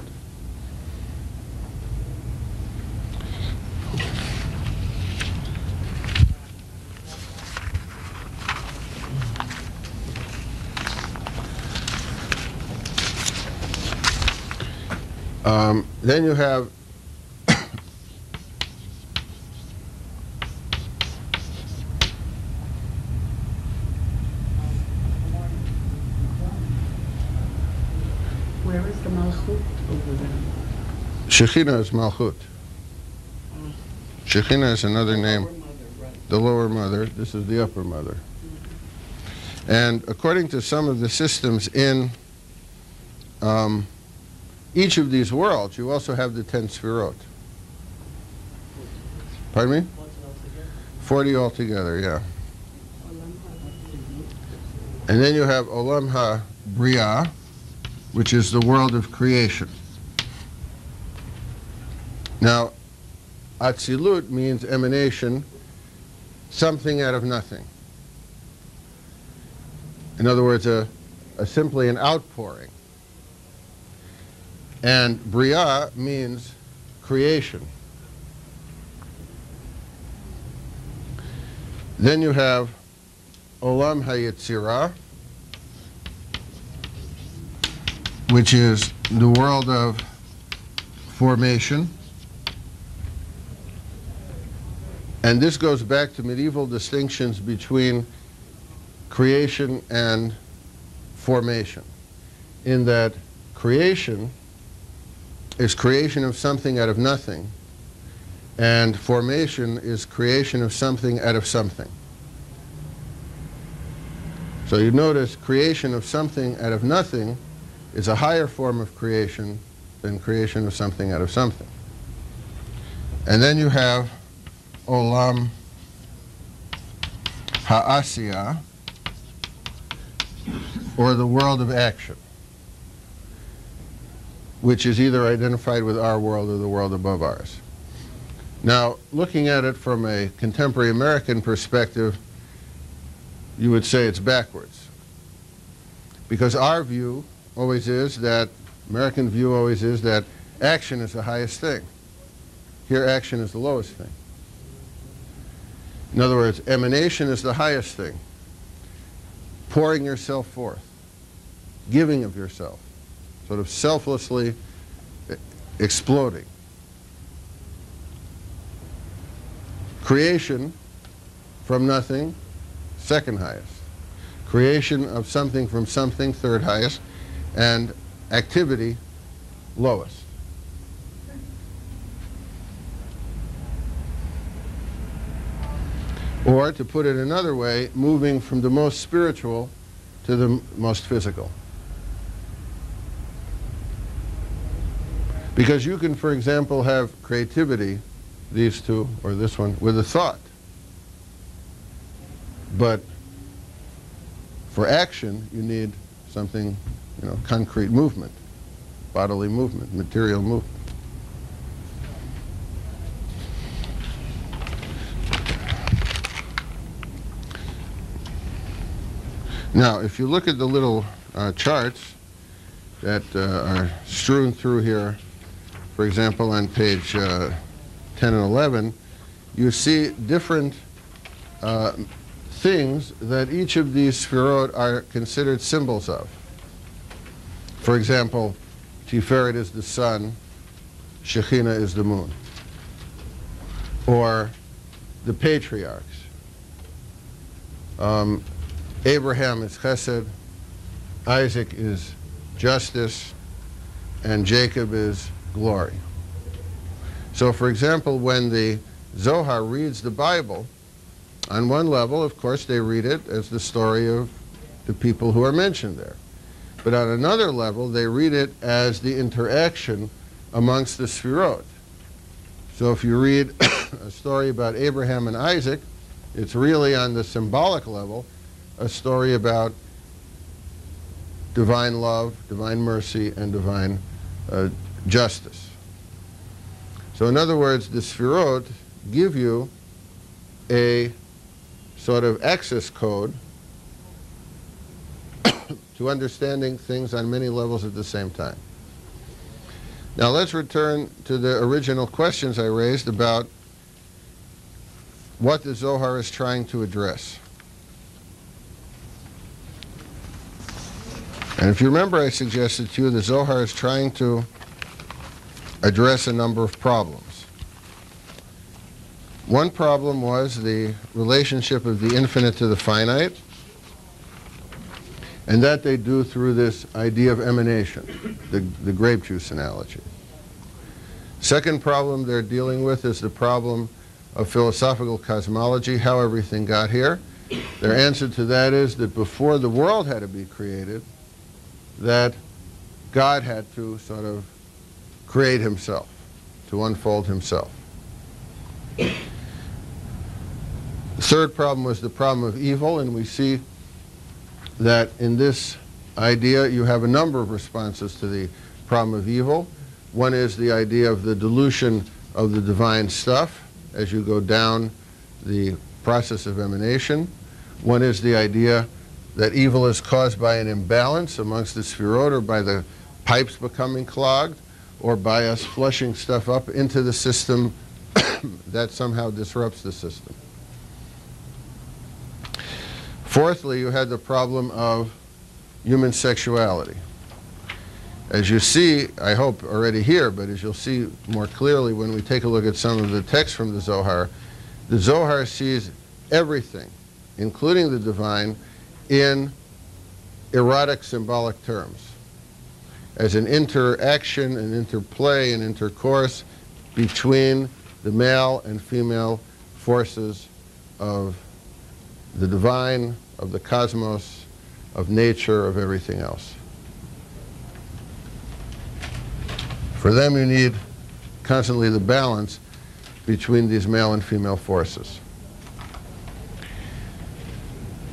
Speaker 1: Then you have
Speaker 2: Where is the Malchut over there?
Speaker 1: Shekhinah is Malchut. Shekhinah is another name.
Speaker 2: Lower mother, right.
Speaker 1: The lower mother. This is the upper mother. And according to some of the systems in each of these worlds, you also have the 10 Sfirot. Pardon me? 40 altogether, yeah. And then you have Olam HaBriah, which is the world of creation. Now, Atzilut means emanation, something out of nothing. In other words, simply an outpouring. And Briah means creation. Then you have Olam HaYetzirah, which is the world of formation. And this goes back to medieval distinctions between creation and formation, in that creation is creation of something out of nothing, and formation is creation of something out of something. So you notice creation of something out of nothing is a higher form of creation than creation of something out of something. And then you have Olam HaAsiyah, or the world of action, which is either identified with our world or the world above ours. Now, looking at it from a contemporary American perspective, you would say it's backwards. Because our view always is that, American view always is that action is the highest thing. Here, action is the lowest thing. In other words, emanation is the highest thing. Pouring yourself forth, giving of yourself, sort of selflessly exploding. Creation from nothing, second highest. Creation of something from something, third highest. And activity, lowest. Or, to put it another way, moving from the most spiritual to the most physical. Because you can, for example, have creativity, these two, or this one, with a thought. But for action, you need something, concrete movement, bodily movement, material movement. Now, if you look at the little charts that are strewn through here, for example, on page 10 and 11, you see different things that each of these sphirot are considered symbols of. For example, Tiferet is the sun, Shekhinah is the moon. Or the patriarchs. Abraham is chesed, Isaac is justice, and Jacob is glory. So, for example, when the Zohar reads the Bible, on one level, of course, they read it as the story of the people who are mentioned there. But on another level, they read it as the interaction amongst the Sfirot. So if you read a story about Abraham and Isaac, it's really on the symbolic level a story about divine love, divine mercy, and divine justice. So in other words, the Sfirot give you a sort of access code to understanding things on many levels at the same time. Now let's return to the original questions I raised about what the Zohar is trying to address. And if you remember, I suggested to you the Zohar is trying to address a number of problems. One problem was the relationship of the infinite to the finite, and that they do through this idea of emanation, the grape juice analogy. Second problem they're dealing with is the problem of philosophical cosmology, how everything got here. Their answer to that is that before the world had to be created, that God had to sort of create himself, to unfold himself. The third problem was the problem of evil, and we see that in this idea you have a number of responses to the problem of evil. One is the idea of the dilution of the divine stuff as you go down the process of emanation. One is the idea that evil is caused by an imbalance amongst the Sfirot or by the pipes becoming clogged. or by us flushing stuff up into the system that somehow disrupts the system. Fourthly, you had the problem of human sexuality. As you see, I hope already here, but as you'll see more clearly when we take a look at some of the text from the Zohar sees everything, including the divine, in erotic symbolic terms, as an interaction, an interplay, an intercourse between the male and female forces of the divine, of the cosmos, of nature, of everything else. For them, you need constantly the balance between these male and female forces.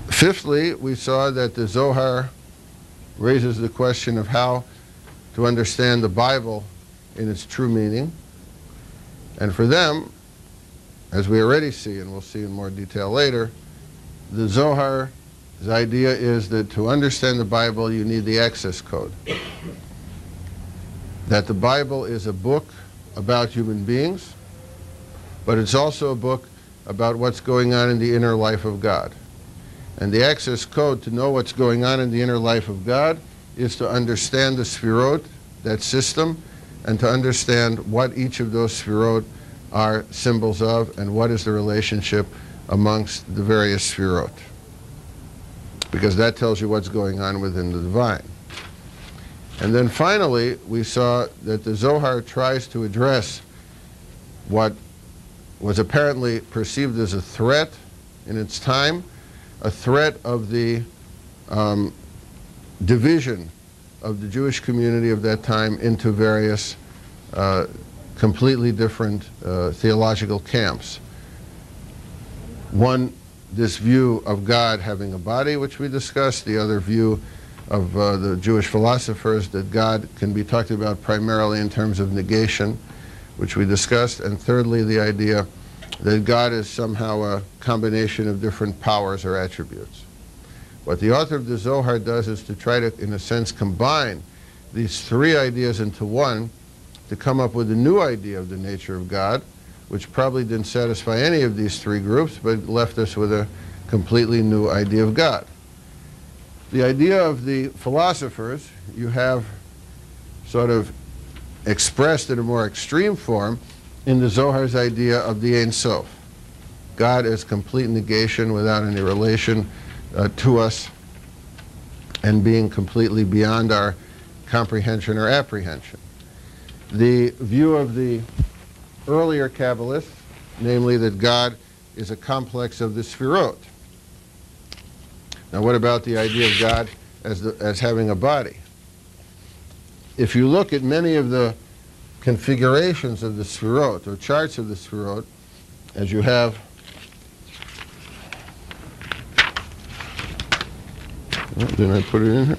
Speaker 1: Fifthly, we saw that the Zohar raises the question of how to understand the Bible in its true meaning. And for them, as we already see, and we'll see in more detail later, the Zohar's idea is that to understand the Bible, you need the access code. That the Bible is a book about human beings, but it's also a book about what's going on in the inner life of God. And the access code to know what's going on in the inner life of God is to understand the Sfirot, that system, and to understand what each of those Sfirot are symbols of and what is the relationship amongst the various Sfirot. Because that tells you what's going on within the divine. And then finally, we saw that the Zohar tries to address what was apparently perceived as a threat in its time, a threat of the division of the Jewish community of that time into various completely different theological camps. One, this view of God having a body, which we discussed, the other view of the Jewish philosophers that God can be talked about primarily in terms of negation, which we discussed, and thirdly, the idea that God is somehow a combination of different powers or attributes. What the author of the Zohar does is to try to, in a sense, combine these three ideas into one to come up with a new idea of the nature of God, which probably didn't satisfy any of these three groups, but left us with a completely new idea of God. The idea of the philosophers, you have sort of expressed in a more extreme form in the Zohar's idea of the Ein Sof. God as complete negation without any relation to us and being completely beyond our comprehension or apprehension. The view of the earlier Kabbalists, namely that God is a complex of the Sfirot. Now what about the idea of God as having a body? If you look at many of the configurations of the Sfirot, or charts of the Sfirot, as you have, didn't I put it in here?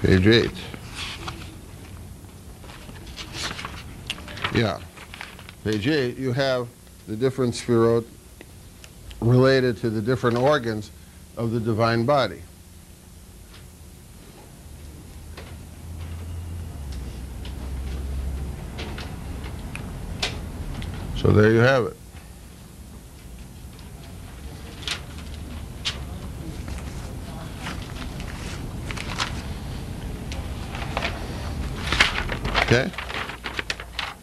Speaker 1: Page 8. Yeah. Page 8, you have the different Sfirot related to the different organs of the divine body. So there you have it. Okay?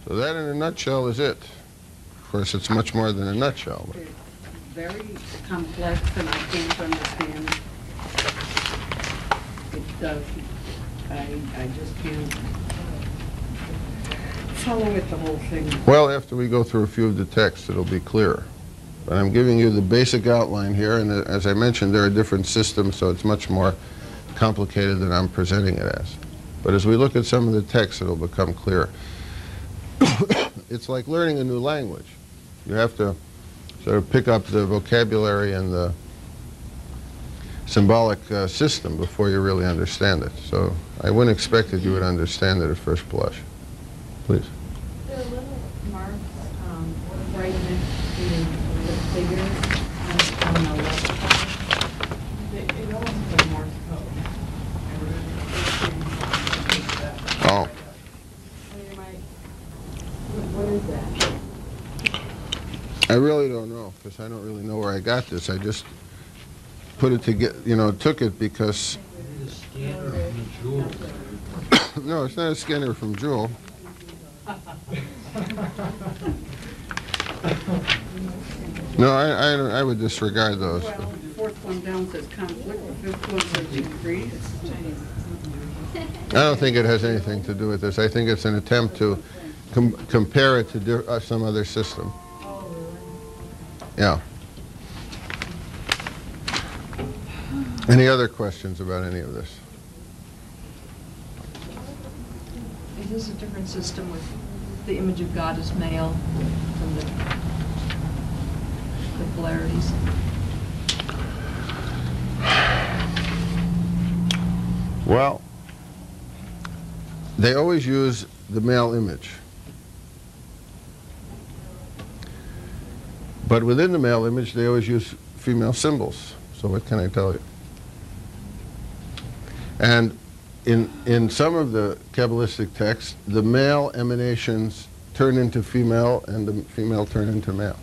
Speaker 1: So that in a nutshell is it. Of course, it's much more than a nutshell. But.
Speaker 2: It's very complex and I can't understand. It does. I just can't follow it, the whole thing.
Speaker 1: Well, after we go through a few of the texts, it'll be clearer. But I'm giving you the basic outline here, and as I mentioned, there are different systems, so it's much more complicated than I'm presenting it as. But as we look at some of the texts, it'll become clearer. It's like learning a new language. You have to sort of pick up the vocabulary and the symbolic system before you really understand it. So I wouldn't expect that you would understand it at first blush. Please.
Speaker 4: There are little marks right next to the figures on the left side. It almost like Morse code.
Speaker 1: I really don't know, because I don't really know where I got this. I just put it to get, took it because...
Speaker 7: Maybe the scanner from the jewel.
Speaker 1: No, it's not a scanner from Jewel. No, I would disregard those.
Speaker 2: Well, the fourth one down says conflict, the fifth one says decrease.
Speaker 1: I don't think it has anything to do with this. I think it's an attempt to compare it to some other system. Yeah. Any other questions about any of this?
Speaker 8: Is this a different system with the image of God as male from the polarities?
Speaker 1: Well, they always use the male image. But within the male image, they always use female symbols. So what can I tell you? And in some of the Kabbalistic texts, the male emanations turn into female and the female turn into male.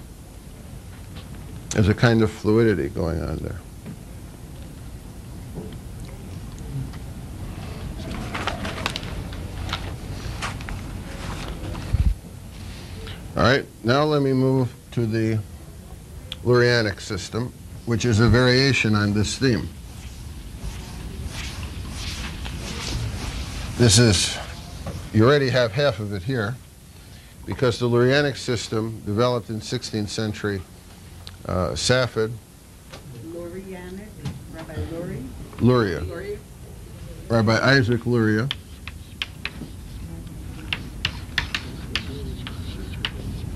Speaker 1: There's a kind of fluidity going on there. All right, now let me move to the Lurianic system, which is a variation on this theme. This is, you already have half of it here, because the Lurianic system developed in 16th century Safed.
Speaker 2: Lurianic, Rabbi Luria.
Speaker 1: Luria.
Speaker 6: Luria.
Speaker 1: Rabbi Isaac Luria.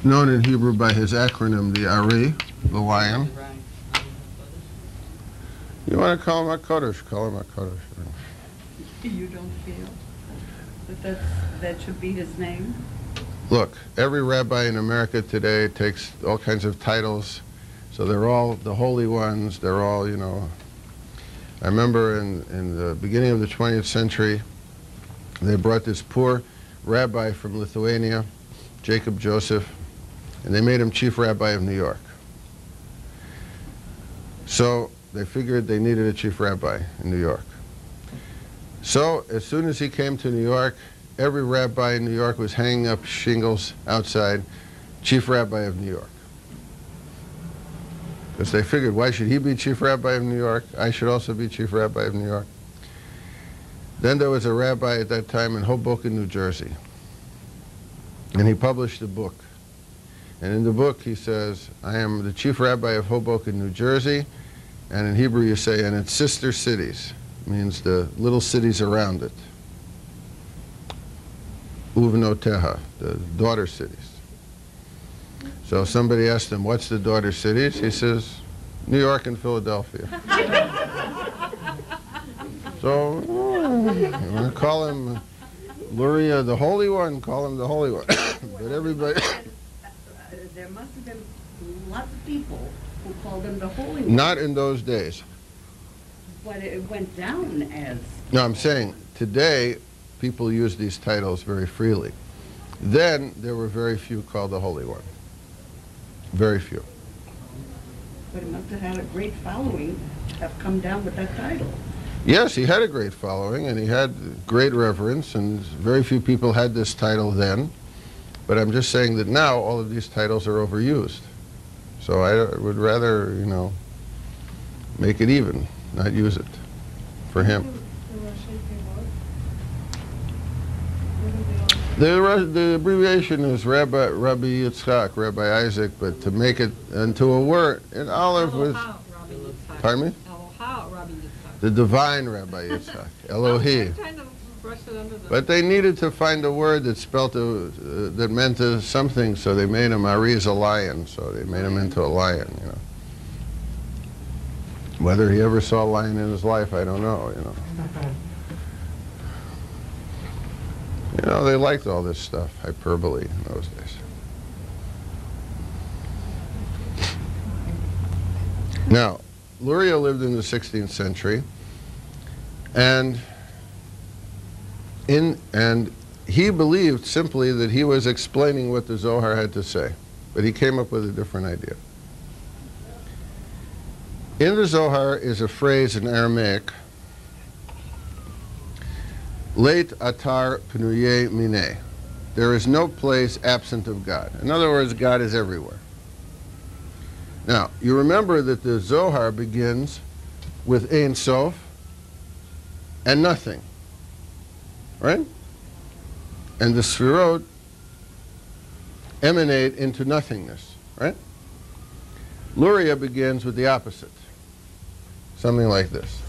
Speaker 1: Known in Hebrew by his acronym, the Ari, the lion. You want to call him HaKodesh, call him HaKodesh.
Speaker 2: You don't feel that that should be his name?
Speaker 1: Look, every rabbi in America today takes all kinds of titles, so they're all the holy ones, they're all, I remember in the beginning of the 20th century, they brought this poor rabbi from Lithuania, Jacob Joseph, and they made him chief rabbi of New York. So they figured they needed a chief rabbi in New York. So as soon as he came to New York, every rabbi in New York was hanging up shingles outside, chief rabbi of New York. Because they figured, why should he be chief rabbi of New York? I should also be chief rabbi of New York. Then there was a rabbi at that time in Hoboken, New Jersey. And he published a book. And in the book he says, I am the chief rabbi of Hoboken, New Jersey. And in Hebrew you say, and its sister cities. Means the little cities around it. Uvnoteha, the daughter cities. So somebody asked him, what's the daughter cities? He says, New York and Philadelphia. So, you want to call him Luria the Holy One, call him the Holy One. But everybody...
Speaker 2: There must have been lots of people who called him the Holy One.
Speaker 1: Not in those days.
Speaker 2: But it went down as...
Speaker 1: No, I'm saying, today, people use these titles very freely. Then, there were very few called the Holy One. Very few.
Speaker 2: But he must have had a great following, have come down with that title.
Speaker 1: Yes, he had a great following, and he had great reverence, and very few people had this title then. But I'm just saying that now, all of these titles are overused. So I would rather, make it even. Not use it for him. The abbreviation is Rabbi Yitzchak, Rabbi Isaac, but to make it into a word, an olive was, pardon me? The divine Rabbi Yitzchak, Elohi. But they needed to find a word that spelt that meant something, so they made him Ari is a lion, so they made him into a lion, Whether he ever saw a lion in his life, I don't know, They liked all this stuff, hyperbole in those days. Now, Luria lived in the 16th century, and he believed simply that he was explaining what the Zohar had to say. but he came up with a different idea. In the Zohar is a phrase in Aramaic, Leit atar pnuye mine. There is no place absent of God. In other words, God is everywhere. Now, you remember that the Zohar begins with Ein Sof and nothing, right? And the Sfirot emanate into nothingness, right? Luria begins with the opposite, something like this.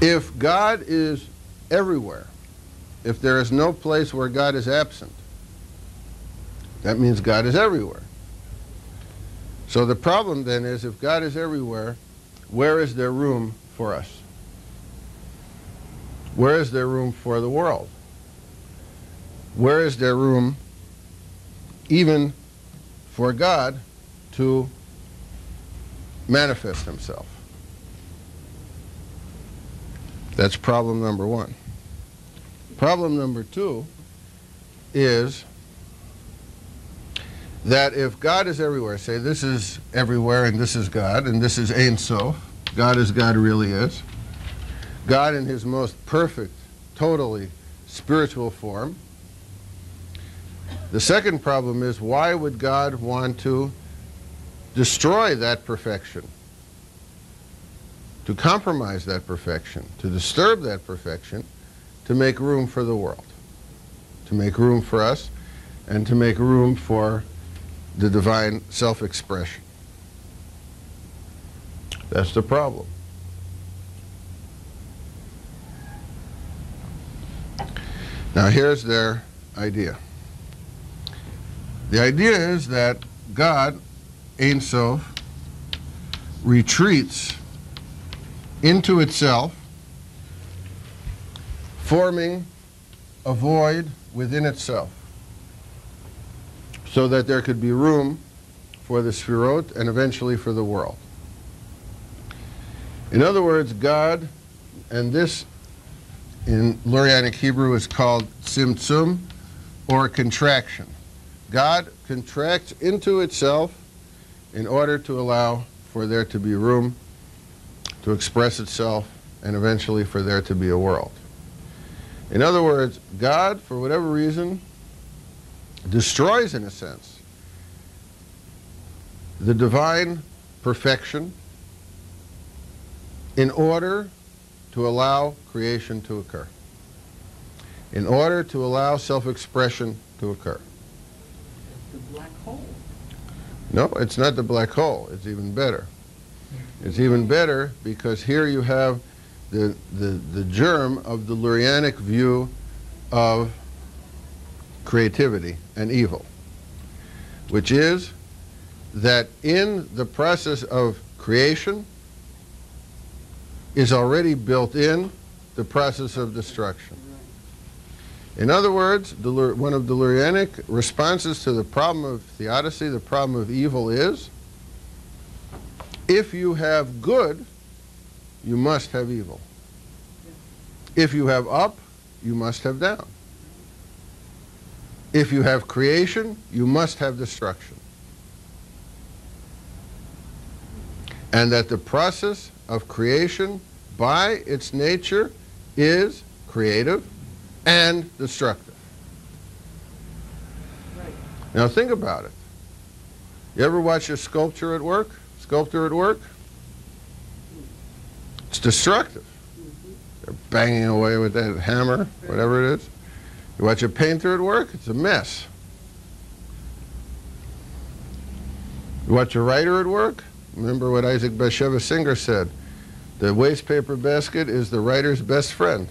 Speaker 1: If God is everywhere, if there is no place where God is absent, that means God is everywhere. So the problem then is, if God is everywhere, where is there room for us? Where is there room for the world? Where is there room even for God to manifest himself? That's problem number one. Problem number two is that if God is everywhere, say this is everywhere and this is God and this is Ein Sof, God as God really is, God in his most perfect, totally spiritual form. The second problem is, why would God want to destroy that perfection, to compromise that perfection, to disturb that perfection, to make room for the world, to make room for us, and to make room for the divine self-expression? That's the problem. Now here's their idea. The idea is that God, Ein Sof, retreats into itself, forming a void within itself, so that there could be room for the Sfirot and eventually for the world. In other words, God, and this in Lurianic Hebrew is called tzimtzum, or contraction. God contracts into itself in order to allow for there to be room to express itself and eventually for there to be a world. In other words, God, for whatever reason, destroys, in a sense, the divine perfection in order to allow creation to occur, in order to allow self-expression to occur.
Speaker 2: The black hole.
Speaker 1: No, it's not the black hole. It's even better. It's even better because here you have the germ of the Lurianic view of creativity and evil, which is that in the process of creation is already built in the process of destruction. In other words, one of the Lurianic responses to the problem of theodicy, the problem of evil, is if you have good, you must have evil. If you have up, you must have down. If you have creation, you must have destruction. And that the process of creation, by its nature, is creative and destructive.
Speaker 2: Right.
Speaker 1: Now think about it. You ever watch a sculpture at work? Sculptor at work? It's destructive. They're banging away with that hammer, whatever it is. You watch a painter at work? It's a mess. You watch a writer at work? Remember what Isaac Bashevis Singer said, the waste paper basket is the writer's best friend.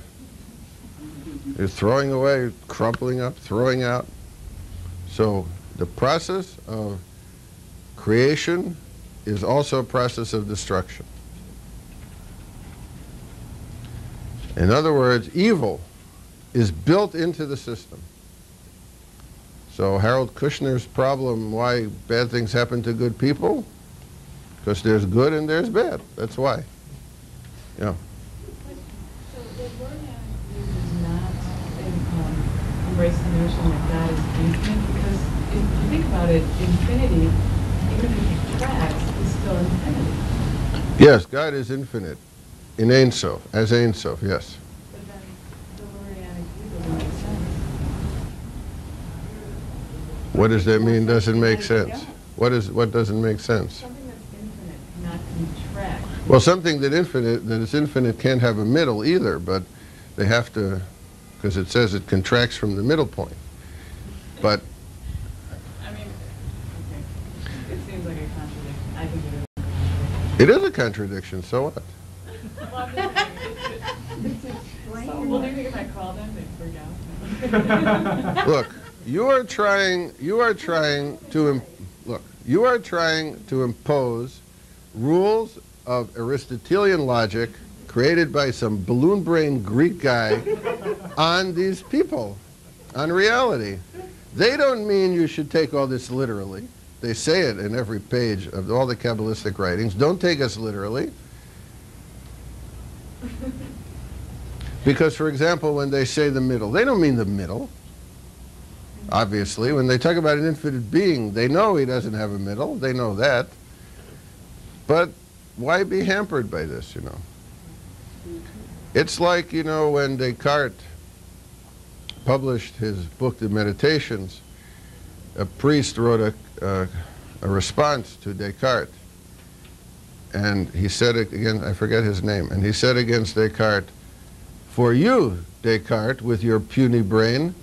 Speaker 1: You're throwing away, crumpling up, throwing out. So the process of creation is also a process of destruction. In other words, evil is built into the system. So Harold Kushner's problem, why bad things happen to good people, because there's good and there's bad. That's why. Yeah.
Speaker 4: So the Lurianic view does not embrace the notion that God is infinite? Because if you think about it, infinity, even if it contracts, is still infinity.
Speaker 1: Yes, God is infinite in Ein Sof, as Ein Sof, yes.
Speaker 4: But then the Lordianic view doesn't make sense.
Speaker 1: What does that mean doesn't make sense? What doesn't make sense?
Speaker 4: Something that's infinite cannot contract.
Speaker 1: Well, something that is infinite can't have a middle either, but they have to, because it says it contracts from the middle point. But
Speaker 4: I mean, okay. It seems like a contradiction. I think it is.
Speaker 1: it is a contradiction, so what?
Speaker 4: Well, I'm just saying, so, well, do you think if I called them, they'd freak out?
Speaker 1: Look, you are trying to impose rules of Aristotelian logic created by some balloon-brained Greek guy on these people, on reality. They don't mean you should take all this literally. They say it in every page of all the Kabbalistic writings. Don't take us literally. Because, for example, when they say the middle, they don't mean the middle. Obviously, when they talk about an infinite being, they know he doesn't have a middle. They know that. But why be hampered by this, you know? It's like, you know, when Descartes published his book, The Meditations, a priest wrote a response to Descartes. And he said it again, I forget his name, and he said against Descartes, "For you, Descartes, with your puny brain,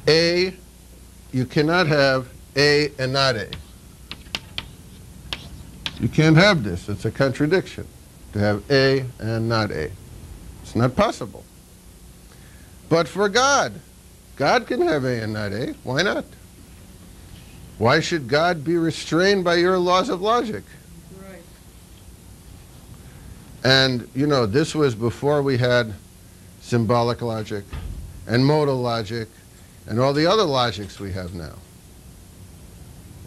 Speaker 1: you cannot have A and not A. You can't have this. It's a contradiction to have A and not A. It's not possible. But for God, God can have A and not A. Why not? Why should God be restrained by your laws of logic?"
Speaker 6: Right.
Speaker 1: And, you know, this was before we had symbolic logic and modal logic and all the other logics we have now.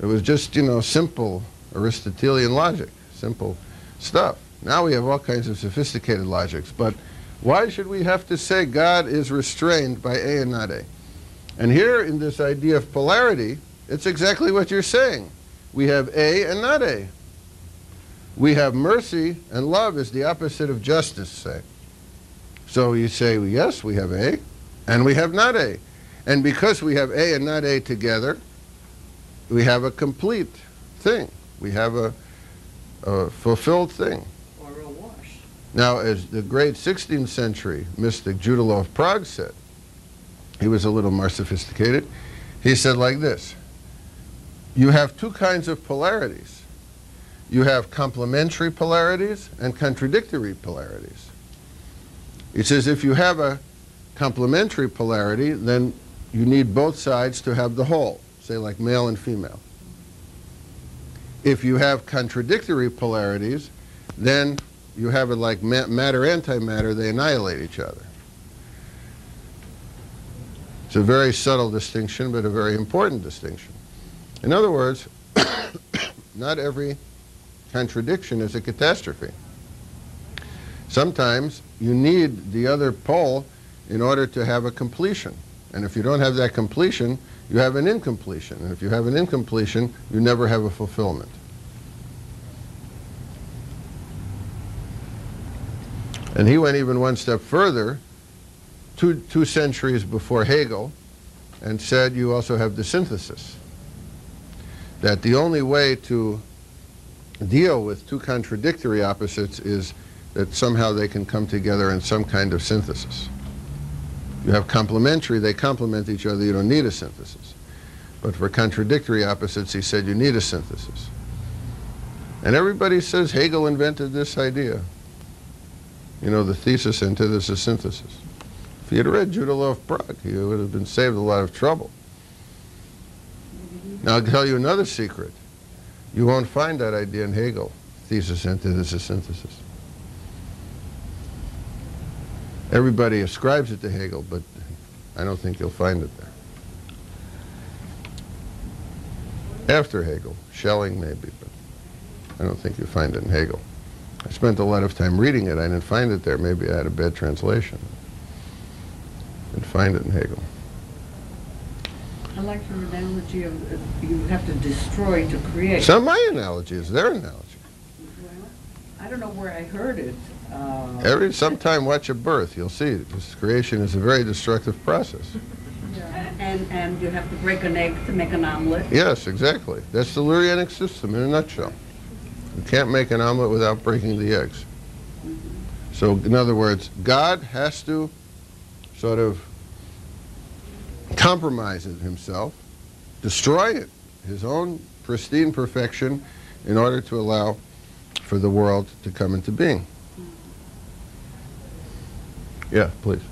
Speaker 1: It was just, you know, simple Aristotelian logic, simple stuff. Now we have all kinds of sophisticated logics. But why should we have to say God is restrained by A and not A? And here in this idea of polarity, it's exactly what you're saying. We have A and not A. We have mercy, and love is the opposite of justice, say. So you say, yes, we have A, and we have not A. And because we have A and not A together, we have a complete thing. We have a fulfilled thing.
Speaker 2: Or a wash.
Speaker 1: Now, as the great 16th century mystic Judaism of Prague said, he was a little more sophisticated, he said like this: you have two kinds of polarities. You have complementary polarities and contradictory polarities. He says if you have a complementary polarity, then you need both sides to have the whole, say like male and female. If you have contradictory polarities, then you have it like matter-antimatter, they annihilate each other. It's a very subtle distinction, but a very important distinction. In other words, not every contradiction is a catastrophe. Sometimes you need the other pole in order to have a completion. And if you don't have that completion, you have an incompletion. And if you have an incompletion, you never have a fulfillment. And he went even one step further, two centuries before Hegel, and said you also have the synthesis. That the only way to deal with two contradictory opposites is that somehow they can come together in some kind of synthesis. You have complementary, they complement each other, you don't need a synthesis. But for contradictory opposites, he said you need a synthesis. And everybody says Hegel invented this idea. You know, the thesis, antithesis, synthesis. If he had read Judah of Prague, he would have been saved a lot of trouble. Now I'll tell you another secret. You won't find that idea in Hegel, thesis, antithesis, synthesis. Everybody ascribes it to Hegel, but I don't think you'll find it there. After Hegel, Schelling maybe, but I don't think you'll find it in Hegel. I spent a lot of time reading it. I didn't find it there. Maybe I had a bad translation. I didn't find it in Hegel.
Speaker 2: I like your analogy of you have to destroy to create.
Speaker 1: It's not my analogy, it's their analogy.
Speaker 2: Well, I don't know where I heard it.
Speaker 1: Sometime watch a birth, you'll see this creation is a very destructive process.
Speaker 2: And you have to break an egg to make an omelet.
Speaker 1: Yes, exactly. That's the Lurianic system in a nutshell. You can't make an omelet without breaking the eggs. So, in other words, God has to sort of compromise it himself, destroy it, his own pristine perfection, in order to allow for the world to come into being. Yeah, please.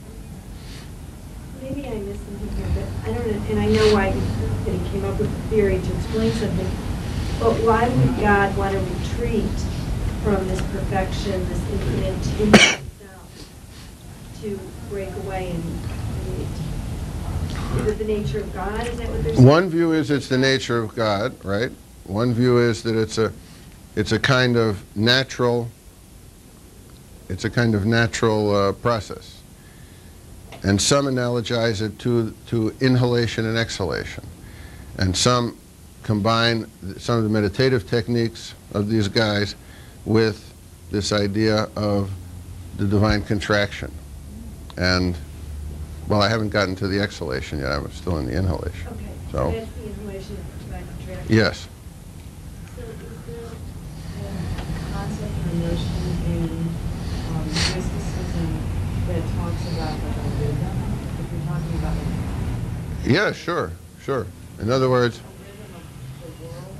Speaker 5: Maybe I missed something here, but I don't know, and I know why he came up with a theory to explain something, but why would God want to retreat from this perfection, this infinite into himself, to break away and create? Is it the nature of God? Is that what they're saying?
Speaker 1: One view is it's the nature of God, right? One view is that it's a kind of natural process. And some analogize it to inhalation and exhalation. And some combine some of the meditative techniques of these guys with this idea of the divine contraction. And, well, I haven't gotten to the exhalation yet. I'm still in the inhalation.
Speaker 5: Okay,
Speaker 1: So
Speaker 5: that's the inhalation of divine contraction.
Speaker 1: yes.
Speaker 4: So is there a concept or notion in mysticism that talks about like a rhythm? If you're talking about like
Speaker 1: Yeah, sure. In other words,
Speaker 4: a rhythm of the world,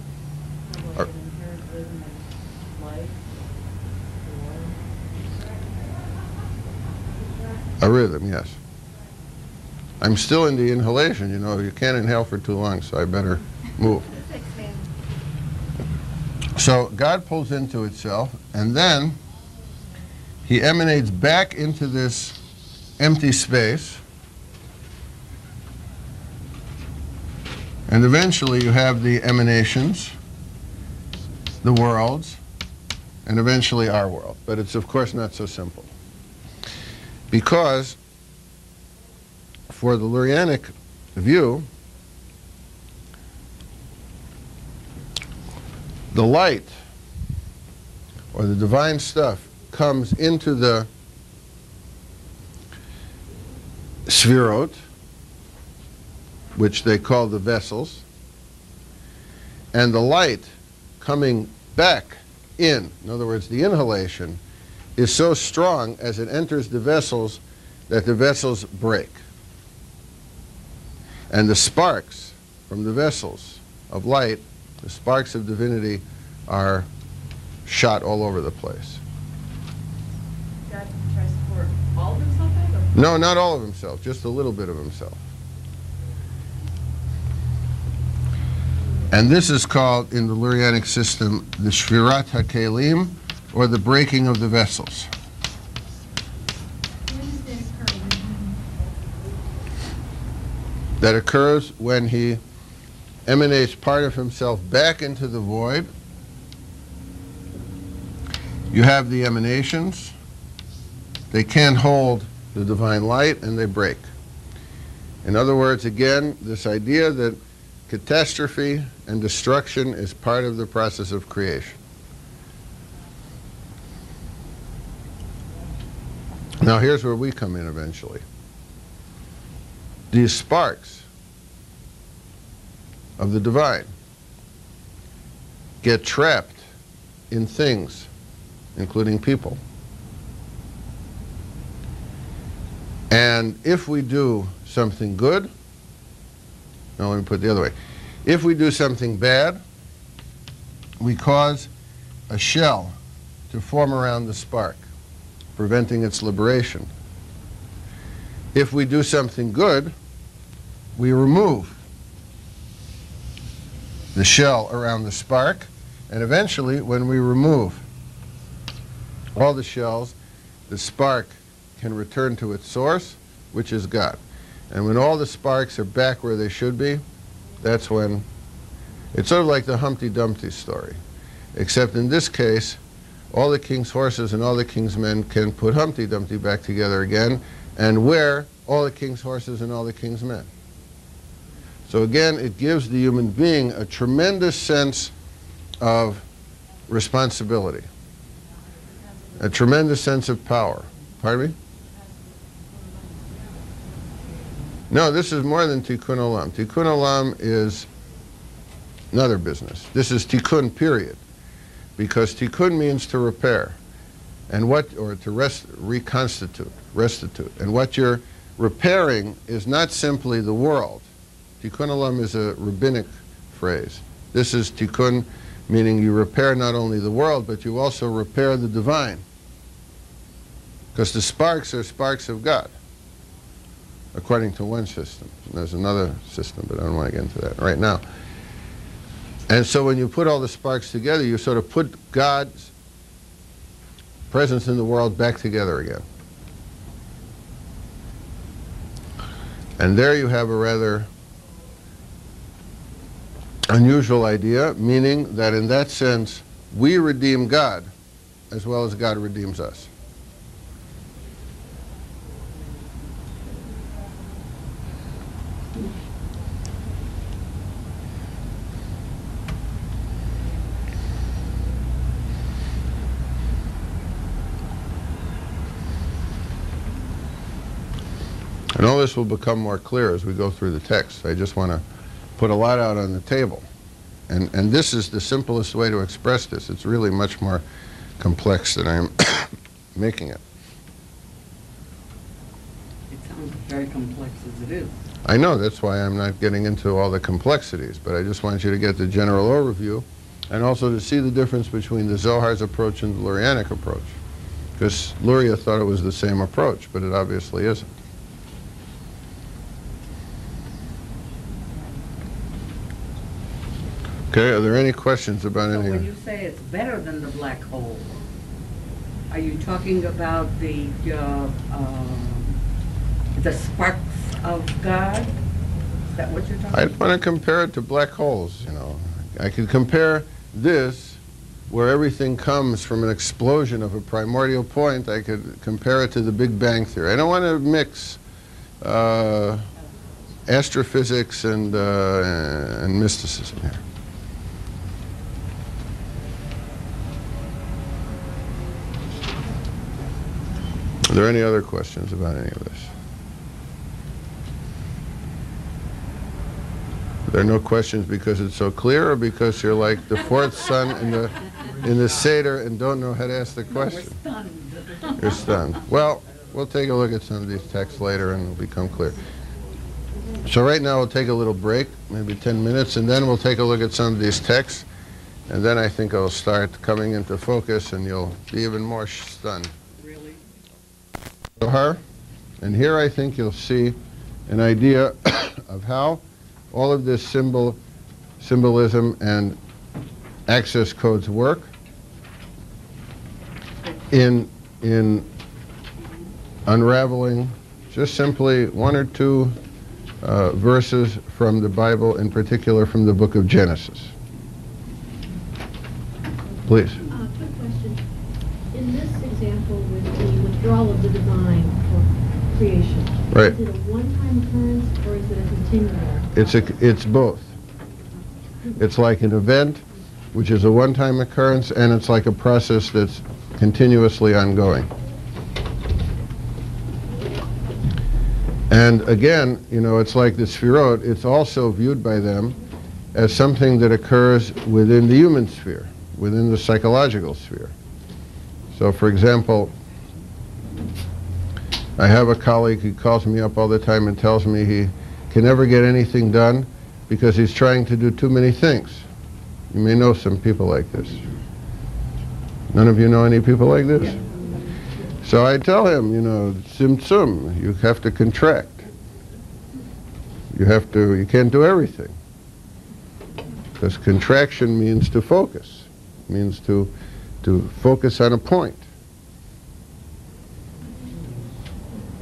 Speaker 4: kind of
Speaker 1: Or-
Speaker 4: like an inherent rhythm of life, the
Speaker 1: a rhythm, yes. I'm still in the inhalation, you know. You can't inhale for too long, so I better move. So God pulls into itself, and then he emanates back into this empty space, and eventually you have the emanations, the worlds, and eventually our world. But it's of course not so simple. Because for the Lurianic view, the light or the divine stuff comes into the spherot, which they call the vessels, and the light coming back in other words, the inhalation, is so strong as it enters the vessels that the vessels break. And the sparks from the vessels of light, the sparks of divinity, are shot all over the place.
Speaker 4: God tries to pour all of himself out? Or?
Speaker 1: No, not all of himself, just a little bit of himself. And this is called, in the Lurianic system, the Shvirat HaKelim, or the breaking of the vessels. That occurs when he emanates part of himself back into the void. You have the emanations. They can't hold the divine light, and they break. In other words, again, this idea that catastrophe and destruction is part of the process of creation. Now here's where we come in eventually. These sparks of the divine get trapped in things, including people. And if we do something good, no, let me put it the other way. If we do something bad, we cause a shell to form around the spark, preventing its liberation. If we do something good, we remove the shell around the spark, and eventually, when we remove all the shells, the spark can return to its source, which is God. And when all the sparks are back where they should be, that's when it's sort of like the Humpty Dumpty story, except in this case, all the king's horses and all the king's men can put Humpty Dumpty back together again, and wear all the king's horses and all the king's men. So again, it gives the human being a tremendous sense of responsibility, a tremendous sense of power. Pardon me? No, this is more than tikkun olam. Tikkun olam is another business. This is tikkun, period. Because tikkun means to repair, or to reconstitute, restitute. And what you're repairing is not simply the world. Tikkun olam is a rabbinic phrase. This is tikkun, meaning you repair not only the world, but you also repair the divine. Because the sparks are sparks of God, according to one system. And there's another system, but I don't want to get into that right now. And so when you put all the sparks together, you sort of put God's presence in the world back together again. And there you have a rather unusual idea, meaning that in that sense, we redeem God as well as God redeems us. And all this will become more clear as we go through the text. I just want to put a lot out on the table. And this is the simplest way to express this. It's really much more complex than I'm making it.
Speaker 2: It sounds very complex as it is.
Speaker 1: I know, that's why I'm not getting into all the complexities, but I just want you to get the general overview and also to see the difference between the Zohar's approach and the Lurianic approach. Because Luria thought it was the same approach, but it obviously isn't. Okay, are there any questions about
Speaker 2: So
Speaker 1: any?
Speaker 2: when you say it's better than the black hole, are you talking about the sparks of God? Is that what you're talking
Speaker 1: I
Speaker 2: about?
Speaker 1: want to compare it to black holes, you know. I could compare this, where everything comes from an explosion of a primordial point. I could compare it to the Big Bang Theory. I don't want to mix astrophysics and mysticism here. Are there any other questions about any of this? Are there no questions because it's so clear, or because you're like the fourth son in the Seder and don't know how to ask the question?
Speaker 2: We're stunned.
Speaker 1: You're stunned. Well, we'll take a look at some of these texts later and it'll become clear. So right now we'll take a little break, maybe 10 minutes, and then we'll take a look at some of these texts, and then I think it'll start coming into focus and you'll be even more stunned.
Speaker 2: Really?
Speaker 1: Zohar, and here I think you'll see an idea of how all of this symbolism and access codes work in unraveling just simply one or two verses from the Bible, in particular from the book of Genesis. Please.
Speaker 5: Quick question. In this example with the withdrawal of the divine for creation,
Speaker 1: Right.
Speaker 5: is it a one-time occurrence or is it a continual?
Speaker 1: It's both. It's like an event, which is a one-time occurrence, and it's like a process that's continuously ongoing. And again, you know, it's like the Sfirot, it's also viewed by them as something that occurs within the human sphere, within the psychological sphere. So for example, I have a colleague who calls me up all the time and tells me he can never get anything done because he's trying to do too many things. You may know some people like this. None of you know any people like this?
Speaker 2: Yeah.
Speaker 1: So I tell him, you know, tzimtzum, you have to contract. You can't do everything. Because contraction means to focus, means to focus on a point.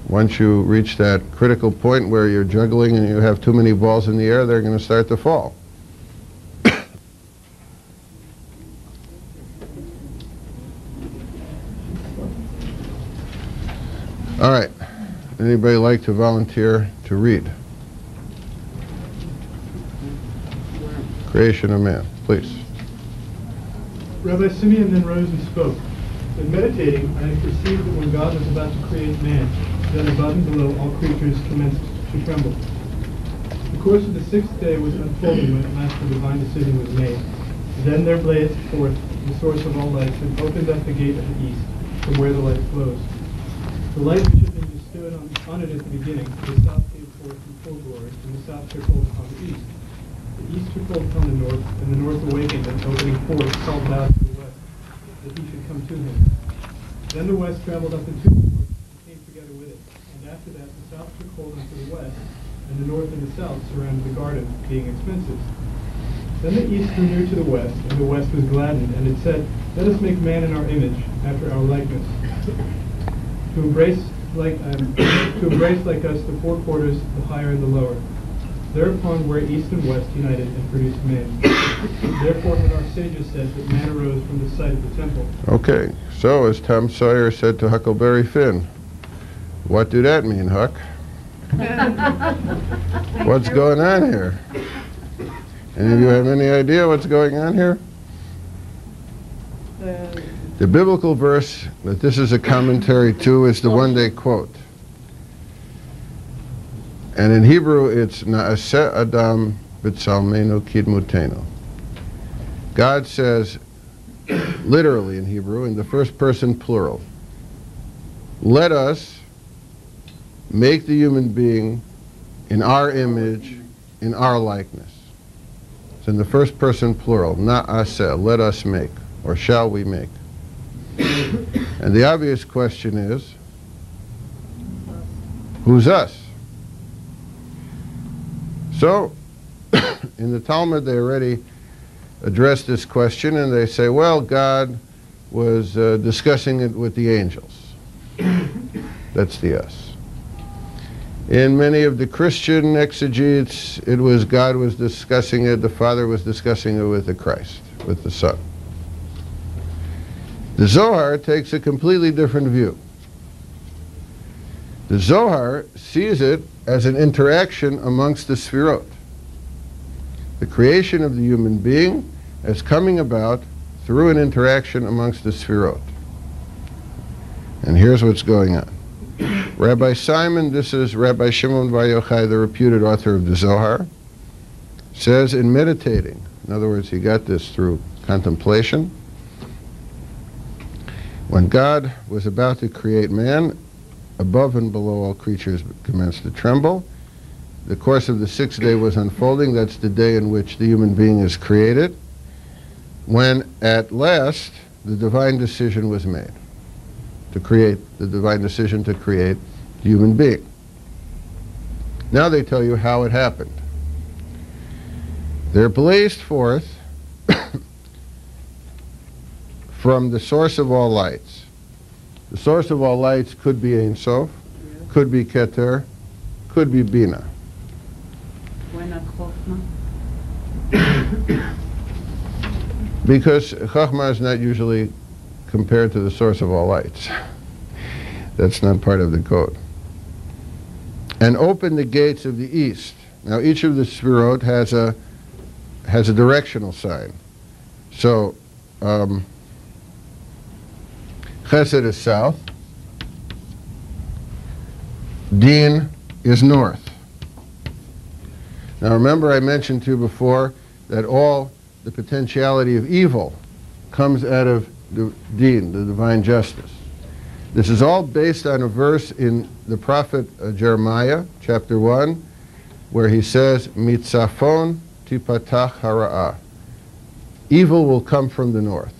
Speaker 1: Once you reach that critical point where you're juggling and you have too many balls in the air, they're going to start to fall. All right. Anybody like to volunteer to read? Creation of man. Please.
Speaker 9: Rabbi Simeon then rose and spoke. In meditating, I perceived that when God was about to create man, then above and below all creatures commenced to tremble. The course of the sixth day was unfolding when at last the divine decision was made. Then there blazed forth the source of all lights and opened up the gate of the east, from where the light flows. The light which had been bestowed on it at the beginning, the south came forth in full glory, and the south took hold upon the east. The east took hold upon the north, and the north awakened, and opening forth called loud to the west, that he should come to him. Then the west traveled up into the north, and came together with it. And after that the south took hold unto the west, and the north and the south surrounded the garden, being its fences. Then the east drew near to the west, and the west was gladdened, and it said, Let us make man in our image, after our likeness, to embrace like us the four quarters, the higher and the lower. Thereupon were east and west united and produced man. Therefore had our sages said that man arose from the site of the temple.
Speaker 1: Okay, so as Tom Sawyer said to Huckleberry Finn, what do that mean, Huck? What's going on here? Any of you have any idea what's going on here? The biblical verse that this is a commentary to is the one they quote. And in Hebrew it's Na'aseh Adam B'Tzalmenu Kidmutenu. God says, literally in Hebrew, in the first person plural, let us make the human being in our image, in our likeness. It's in the first person plural, Na'aseh, let us make, or shall we make. And the obvious question is, who's us? So, in the Talmud they already addressed this question, and they say, well, God was discussing it with the angels. That's the us. In many of the Christian exegetes, it was God was discussing it, the Father was discussing it with the Christ, with the Son. The Zohar takes a completely different view. The Zohar sees it as an interaction amongst the Sfirot. The creation of the human being as coming about through an interaction amongst the Sfirot. And here's what's going on. Rabbi Simon, this is Rabbi Shimon Bar Yochai, the reputed author of the Zohar, says in meditating, in other words, he got this through contemplation, when God was about to create man, above and below all creatures commenced to tremble. The course of the sixth day was unfolding. That's the day in which the human being is created, when at last the divine decision was made to create, the divine decision to create the human being. Now they tell you how it happened. There blazed forth from the source of all lights. The source of all lights could be Ein Sof, could be Keter, could be Bina. Because Chachma is not usually compared to the source of all lights. That's not part of the code. And open the gates of the east. Now each of the Sfirot has a directional sign. So Chesed is south, Din is north. Now remember I mentioned to you before that all the potentiality of evil comes out of the Din, the divine justice. This is all based on a verse in the prophet Jeremiah, chapter 1, where he says, Mitzafon tipatach hara'ah. Evil will come from the north.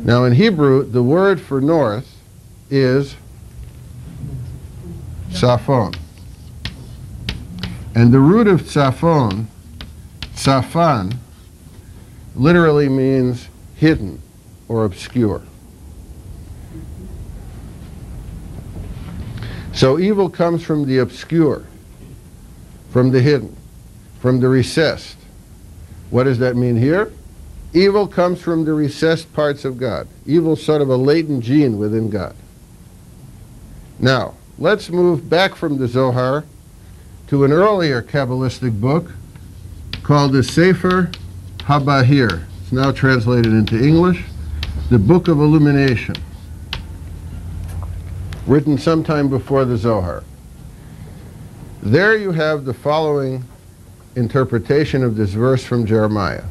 Speaker 1: Now in Hebrew, the word for north is Safon. And the root of Safon, Safan, literally means hidden or obscure. So evil comes from the obscure, from the hidden, from the recessed. What does that mean here? Evil comes from the recessed parts of God. Evil is sort of a latent gene within God. Now, let's move back from the Zohar to an earlier Kabbalistic book called the Sefer HaBahir. It's now translated into English, the Book of Illumination, written sometime before the Zohar. There you have the following interpretation of this verse from Jeremiah.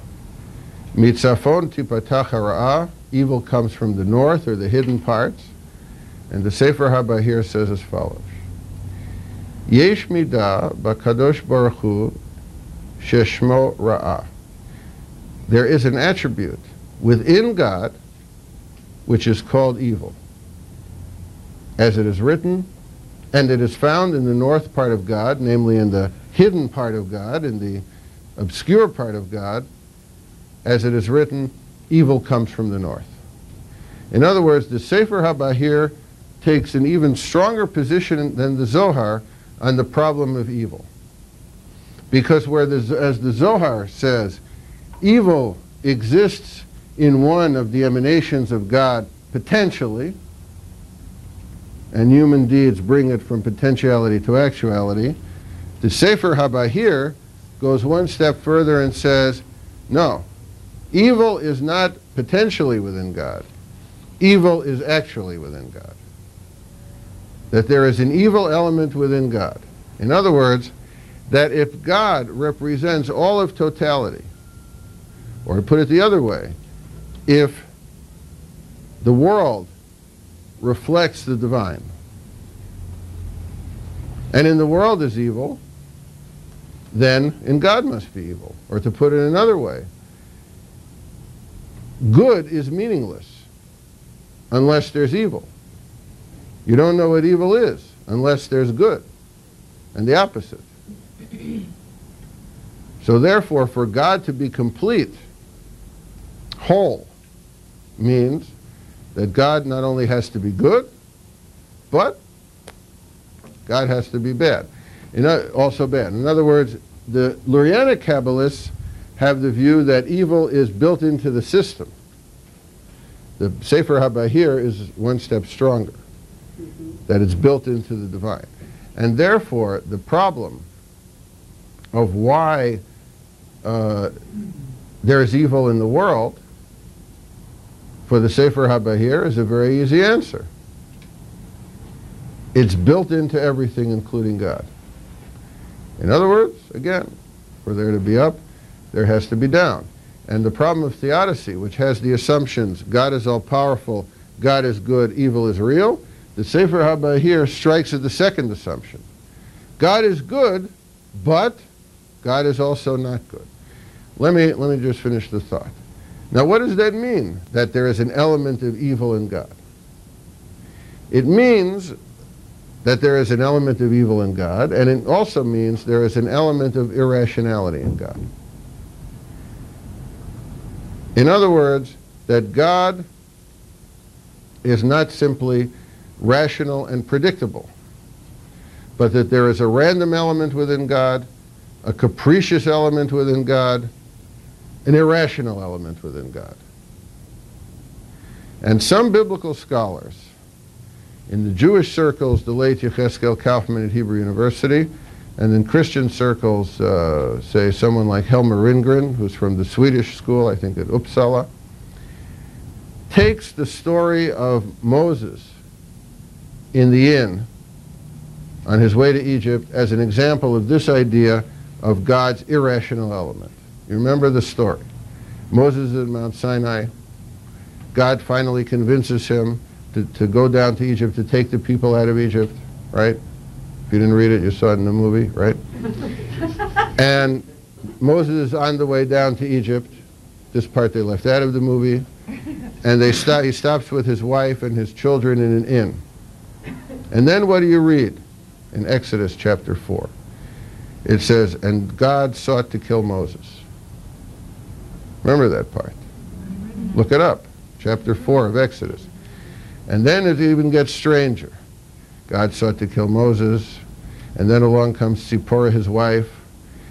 Speaker 1: Mitzafon tipatach hara'ah, evil comes from the north, or the hidden parts. And the Sefer HaBahir says as follows. Yesh midah b'kadosh baruch hu sheshmo ra'ah. There is an attribute within God which is called evil. As it is written, and it is found in the north part of God, namely in the hidden part of God, in the obscure part of God, as it is written, evil comes from the north. In other words, the Sefer HaBahir takes an even stronger position than the Zohar on the problem of evil. Because as the Zohar says, evil exists in one of the emanations of God potentially, and human deeds bring it from potentiality to actuality, the Sefer HaBahir goes one step further and says, no, evil is not potentially within God. Evil is actually within God. That there is an evil element within God. In other words, that if God represents all of totality, or to put it the other way, if the world reflects the divine, and in the world is evil, then in God must be evil. Or to put it another way, good is meaningless unless there's evil. You don't know what evil is unless there's good, and the opposite. So therefore, for God to be complete, whole, means that God not only has to be good, but God has to be bad. Also bad. In other words, the Lurianic Kabbalists have the view that evil is built into the system. The Sefer HaBahir is one step stronger, that it's built into the divine. And therefore, the problem of why there is evil in the world for the Sefer HaBahir is a very easy answer. It's built into everything, including God. In other words, again, for there to be up, there has to be down. And the problem of theodicy, which has the assumptions, God is all-powerful, God is good, evil is real, the Sefer HaBahir strikes at the second assumption. God is good, but God is also not good. Let me just finish the thought. Now, what does that mean, that there is an element of evil in God? It means that there is an element of evil in God, and it also means there is an element of irrationality in God. In other words, that God is not simply rational and predictable, but that there is a random element within God, a capricious element within God, an irrational element within God. And some biblical scholars, in the Jewish circles, the late Yechezkel Kaufman at Hebrew University, and in Christian circles, say someone like Helmer Ringren, who's from the Swedish school, I think at Uppsala, takes the story of Moses in the inn on his way to Egypt as an example of this idea of God's irrational element. You remember the story. Moses is at Mount Sinai. God finally convinces him to go down to Egypt to take the people out of Egypt, right? If you didn't read it, you saw it in the movie, right? And Moses is on the way down to Egypt. This part they left out of the movie. And he stops with his wife and his children in an inn. And then what do you read in Exodus chapter 4? It says, and God sought to kill Moses. Remember that part. Look it up. Chapter 4 of Exodus. And then it even gets stranger. God sought to kill Moses, and then along comes Zipporah, his wife,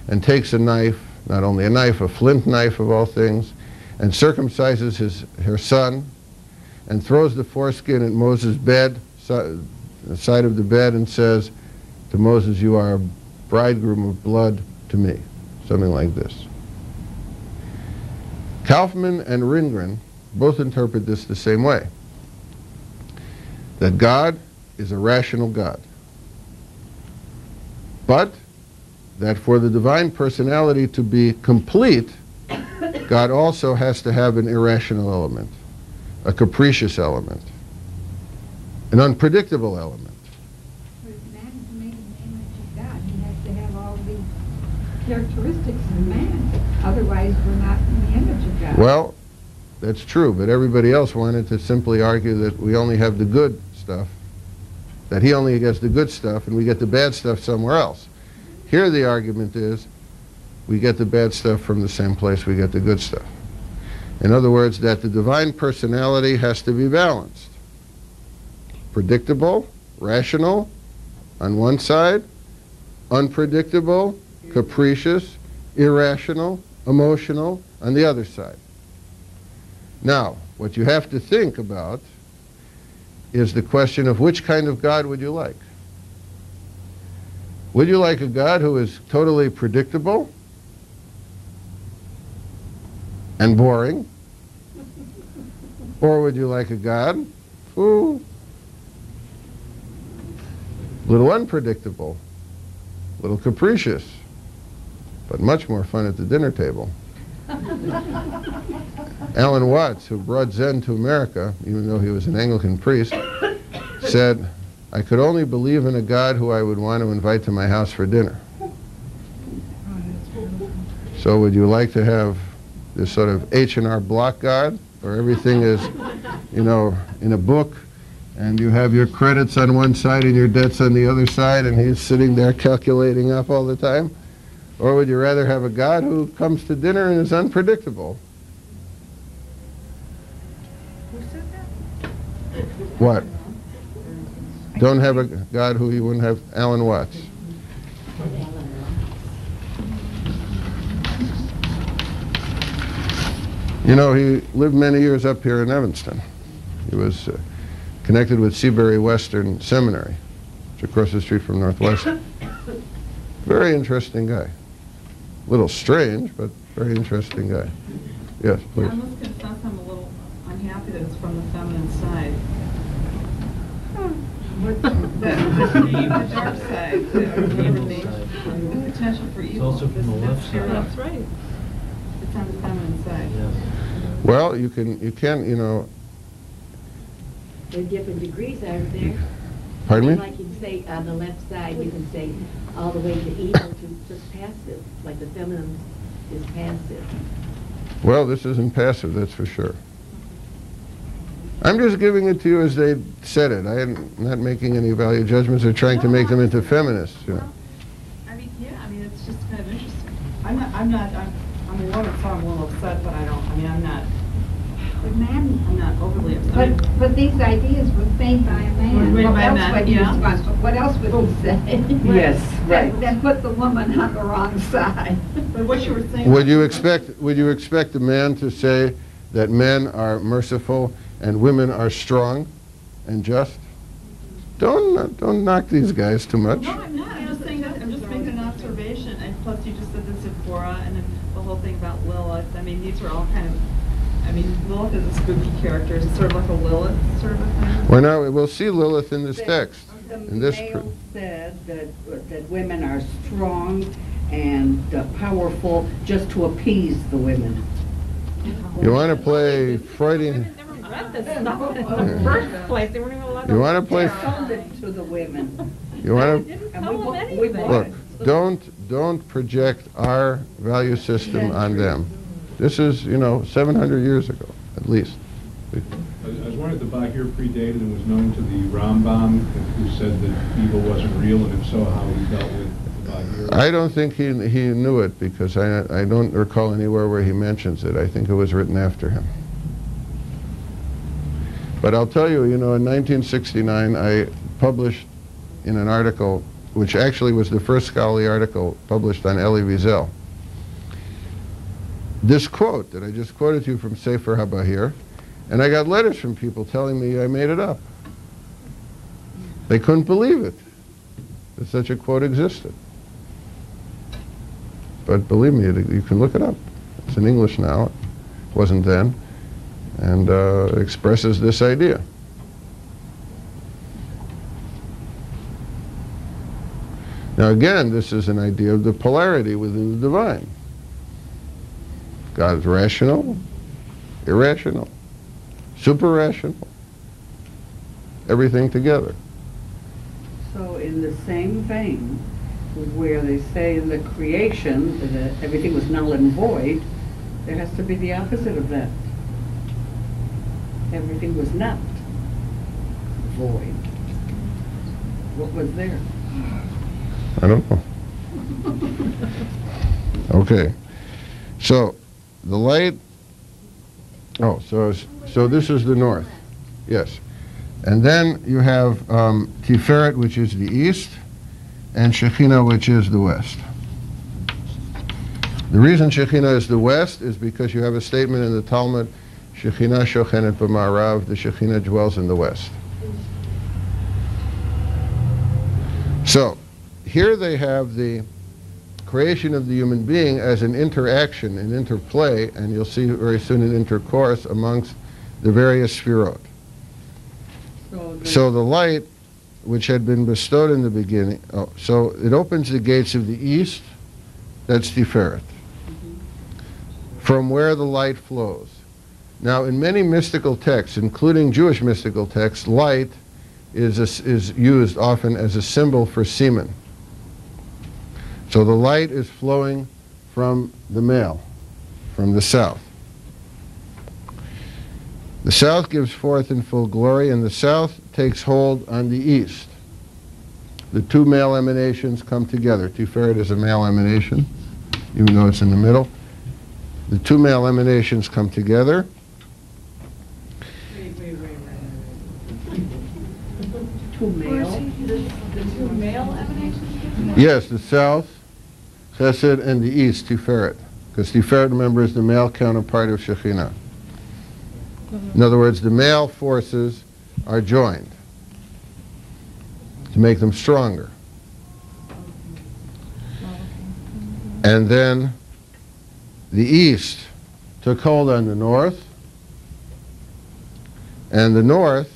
Speaker 1: and takes a knife, not only a knife, a flint knife of all things, and circumcises her son, and throws the foreskin at Moses' bed, the side of the bed, and says to Moses, you are a bridegroom of blood to me. Something like this. Kaufman and Ringren both interpret this the same way, that God is a rational God, but that for the divine personality to be complete, God also has to have an irrational element, a capricious element, an unpredictable element.
Speaker 10: But if man is made in the image of God, he has to have all the characteristics of man. Otherwise, we're not in the image of God.
Speaker 1: Well, that's true, but everybody else wanted to simply argue that we only have the good stuff, that he only gets the good stuff and we get the bad stuff somewhere else. Here the argument is we get the bad stuff from the same place we get the good stuff. In other words, that the divine personality has to be balanced. Predictable, rational on one side, unpredictable, capricious, irrational, emotional on the other side. Now, what you have to think about is the question of which kind of God would you like? Would you like a God who is totally predictable and boring? Or would you like a God who a little unpredictable, a little capricious, but much more fun at the dinner table? Alan Watts, who brought Zen to America, even though he was an Anglican priest, said, "I could only believe in a God who I would want to invite to my house for dinner." So would you like to have this sort of H&R Block God, where everything is, you know, in a book, and you have your credits on one side and your debts on the other side, and he's sitting there calculating up all the time? Or would you rather have a God who comes to dinner and is unpredictable?
Speaker 2: Who said that?
Speaker 1: What? Don't have a God who you wouldn't have? Alan Watts. You know, he lived many years up here in Evanston. He was connected with Seabury Western Seminary, which is across the street from Northwestern. Very interesting guy. A little strange, but very interesting guy. Yes, please.
Speaker 6: I must confess I'm a little unhappy that it's from the feminine side. The dark side, the potential for evil.
Speaker 7: also from the left side.
Speaker 6: That's right. It's on the feminine side.
Speaker 7: Yes.
Speaker 1: Well, you can, you know.
Speaker 11: There are different degrees, aren't there?
Speaker 1: Pardon me?
Speaker 11: Like you can say on the left side, you can say all the way to evil to just passive, like the feminine is passive.
Speaker 1: Well, this isn't passive, that's for sure. I'm just giving it to you as they said it. I'm not making any value judgments or trying to make them into feminists. You know.
Speaker 6: Well, I mean, yeah, I mean, it's just kind of interesting. I'm a woman, so I'm a little upset, but I'm not overly upset.
Speaker 10: But these ideas were made by a man.
Speaker 6: Were made by a
Speaker 10: What
Speaker 6: man,
Speaker 10: else would he
Speaker 6: yeah.
Speaker 10: respond? What else would he say?
Speaker 2: Yes, right.
Speaker 10: Then put the woman on the wrong side.
Speaker 6: But what you were saying.
Speaker 1: Would you expect a man to say that men are merciful and women are strong and just? Don't knock these guys too much.
Speaker 6: No, I'm not. I'm just saying that. I'm just making an observation. And plus, you just said the Sephora and then the whole thing about Lilith. I mean, these are all kind of. I mean, Lilith is a spooky character. It's sort of like a Lilith sort of a thing.
Speaker 1: Well, now we'll see Lilith in this text.
Speaker 2: The
Speaker 1: In this
Speaker 2: male said that women are strong and powerful just to appease the women.
Speaker 1: You want to play Freudian?
Speaker 6: Never read this stuff in the first place. They weren't even allowed to.
Speaker 1: You want to play?
Speaker 2: Sold it to the women.
Speaker 1: You want to?
Speaker 6: Didn't
Speaker 2: And
Speaker 6: tell
Speaker 2: we
Speaker 6: them
Speaker 2: bought
Speaker 6: anything.
Speaker 1: Look, don't project our value system on them. This is, 700 years ago, at least.
Speaker 3: I was wondering if the Bahir predated and was known to the Rambam, who said that evil wasn't real, and if so, how he dealt with the Bahir.
Speaker 1: I don't think he knew it, because I don't recall anywhere where he mentions it. I think it was written after him. But I'll tell you, in 1969, I published in an article, which actually was the first scholarly article published on Elie Wiesel, this quote that I just quoted to you from Sefer HaBahir, and I got letters from people telling me I made it up. They couldn't believe it, that such a quote existed. But believe me, you can look it up. It's in English now. wasn't then, and expresses this idea. Now again, this is an idea of the polarity within the divine. God is rational, irrational, super-rational, everything together.
Speaker 2: So in the same vein, where they say in the creation that everything was null and void, there has to be the opposite of that. Everything was not void. What was there?
Speaker 1: I don't know. Okay. So, the light, so this is the north. Yes. And then you have Tiferet, which is the east, and Shekhinah, which is the west. The reason Shekhinah is the west is because you have a statement in the Talmud, Shekhinah shochenet b'ma'arav, the Shekhinah dwells in the west. So, here they have the creation of the human being as an interaction, an interplay, and you'll see very soon an intercourse amongst the various sphirot. So the light, which had been bestowed in the beginning, so it opens the gates of the east, that's Tiferet, from where the light flows. Now, in many mystical texts, including Jewish mystical texts, light is used often as a symbol for semen. So the light is flowing from the male, from the south. The south gives forth in full glory, and the south takes hold on the east. The two male emanations come together. Tiferet is a male emanation, even though it's in the middle. The two male emanations come together.
Speaker 2: Two male?
Speaker 4: The two male emanations?
Speaker 1: Yes, the south, Chesed, and the east, Tiferet. Because Tiferet, remember, is the male counterpart of Shekhinah. In other words, the male forces are joined to make them stronger. And then the east took hold on the north, and the north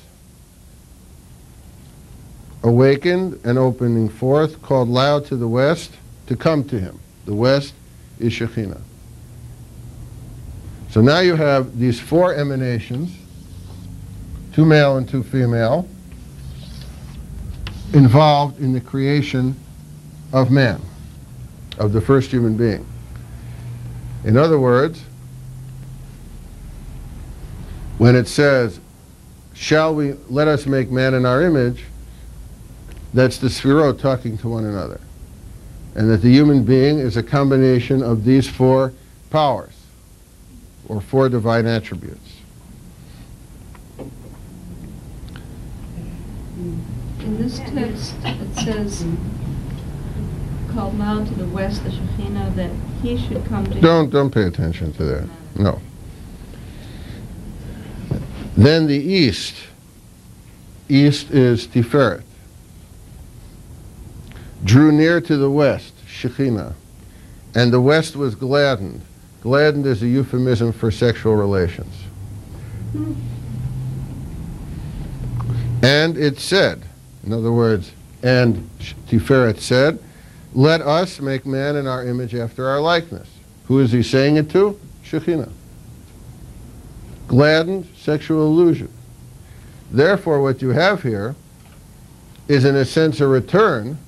Speaker 1: awakened and opening forth, called loud to the west to come to him. The west is Shekhinah. So now you have these four emanations, two male and two female, involved in the creation of man, of the first human being. In other words, when it says, shall we let us make man in our image, that's the Sphirot talking to one another. And that the human being is a combination of these four powers, or four divine attributes.
Speaker 8: In this text, it says, called loud to the west, the Shekhinah, that he should come to...
Speaker 1: Don't pay attention to that. No. Then the east. East is Tiferet. Drew near to the west, Shekhinah. And the west was gladdened. Gladdened is a euphemism for sexual relations. And it said, in other words, and Tiferet said, let us make man in our image after our likeness. Who is he saying it to? Shekhinah. Gladdened, sexual illusion. Therefore, what you have here is, in a sense, a return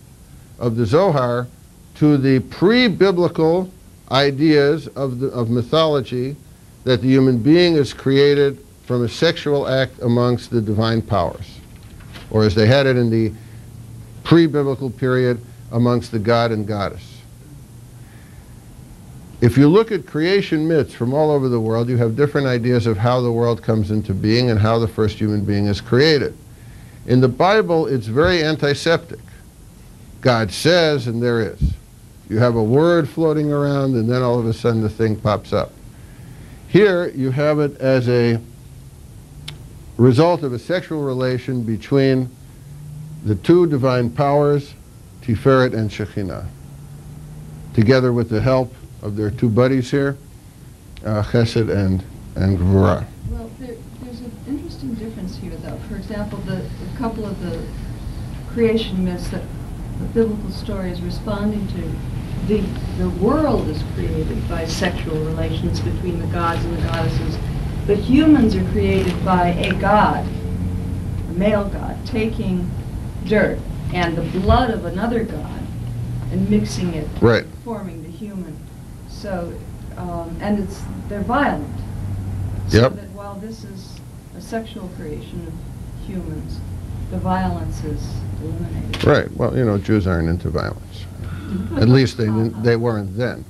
Speaker 1: of the Zohar to the pre-biblical ideas of mythology, that the human being is created from a sexual act amongst the divine powers, or as they had it in the pre-biblical period, amongst the god and goddess. If you look at creation myths from all over the world, you have different ideas of how the world comes into being and how the first human being is created. In the Bible, it's very antiseptic. God says, and there is. You have a word floating around, and then all of a sudden the thing pops up. Here, you have it as a result of a sexual relation between the two divine powers, Tiferet and Shekhinah, together with the help of their two buddies here, Chesed and and Gvura.
Speaker 8: Well, there's an interesting difference here, though. For example, a couple of the creation myths that the biblical story is responding to, the world is created by sexual relations between the gods and the goddesses, but humans are created by a god, a male god, taking dirt and the blood of another god and mixing it,
Speaker 1: Right.
Speaker 8: forming the human. So, and they're violent.
Speaker 1: Yep.
Speaker 8: So that while this is a sexual creation of humans, the violence is eliminated.
Speaker 1: Right. Well, you know, Jews aren't into violence. At least they weren't then.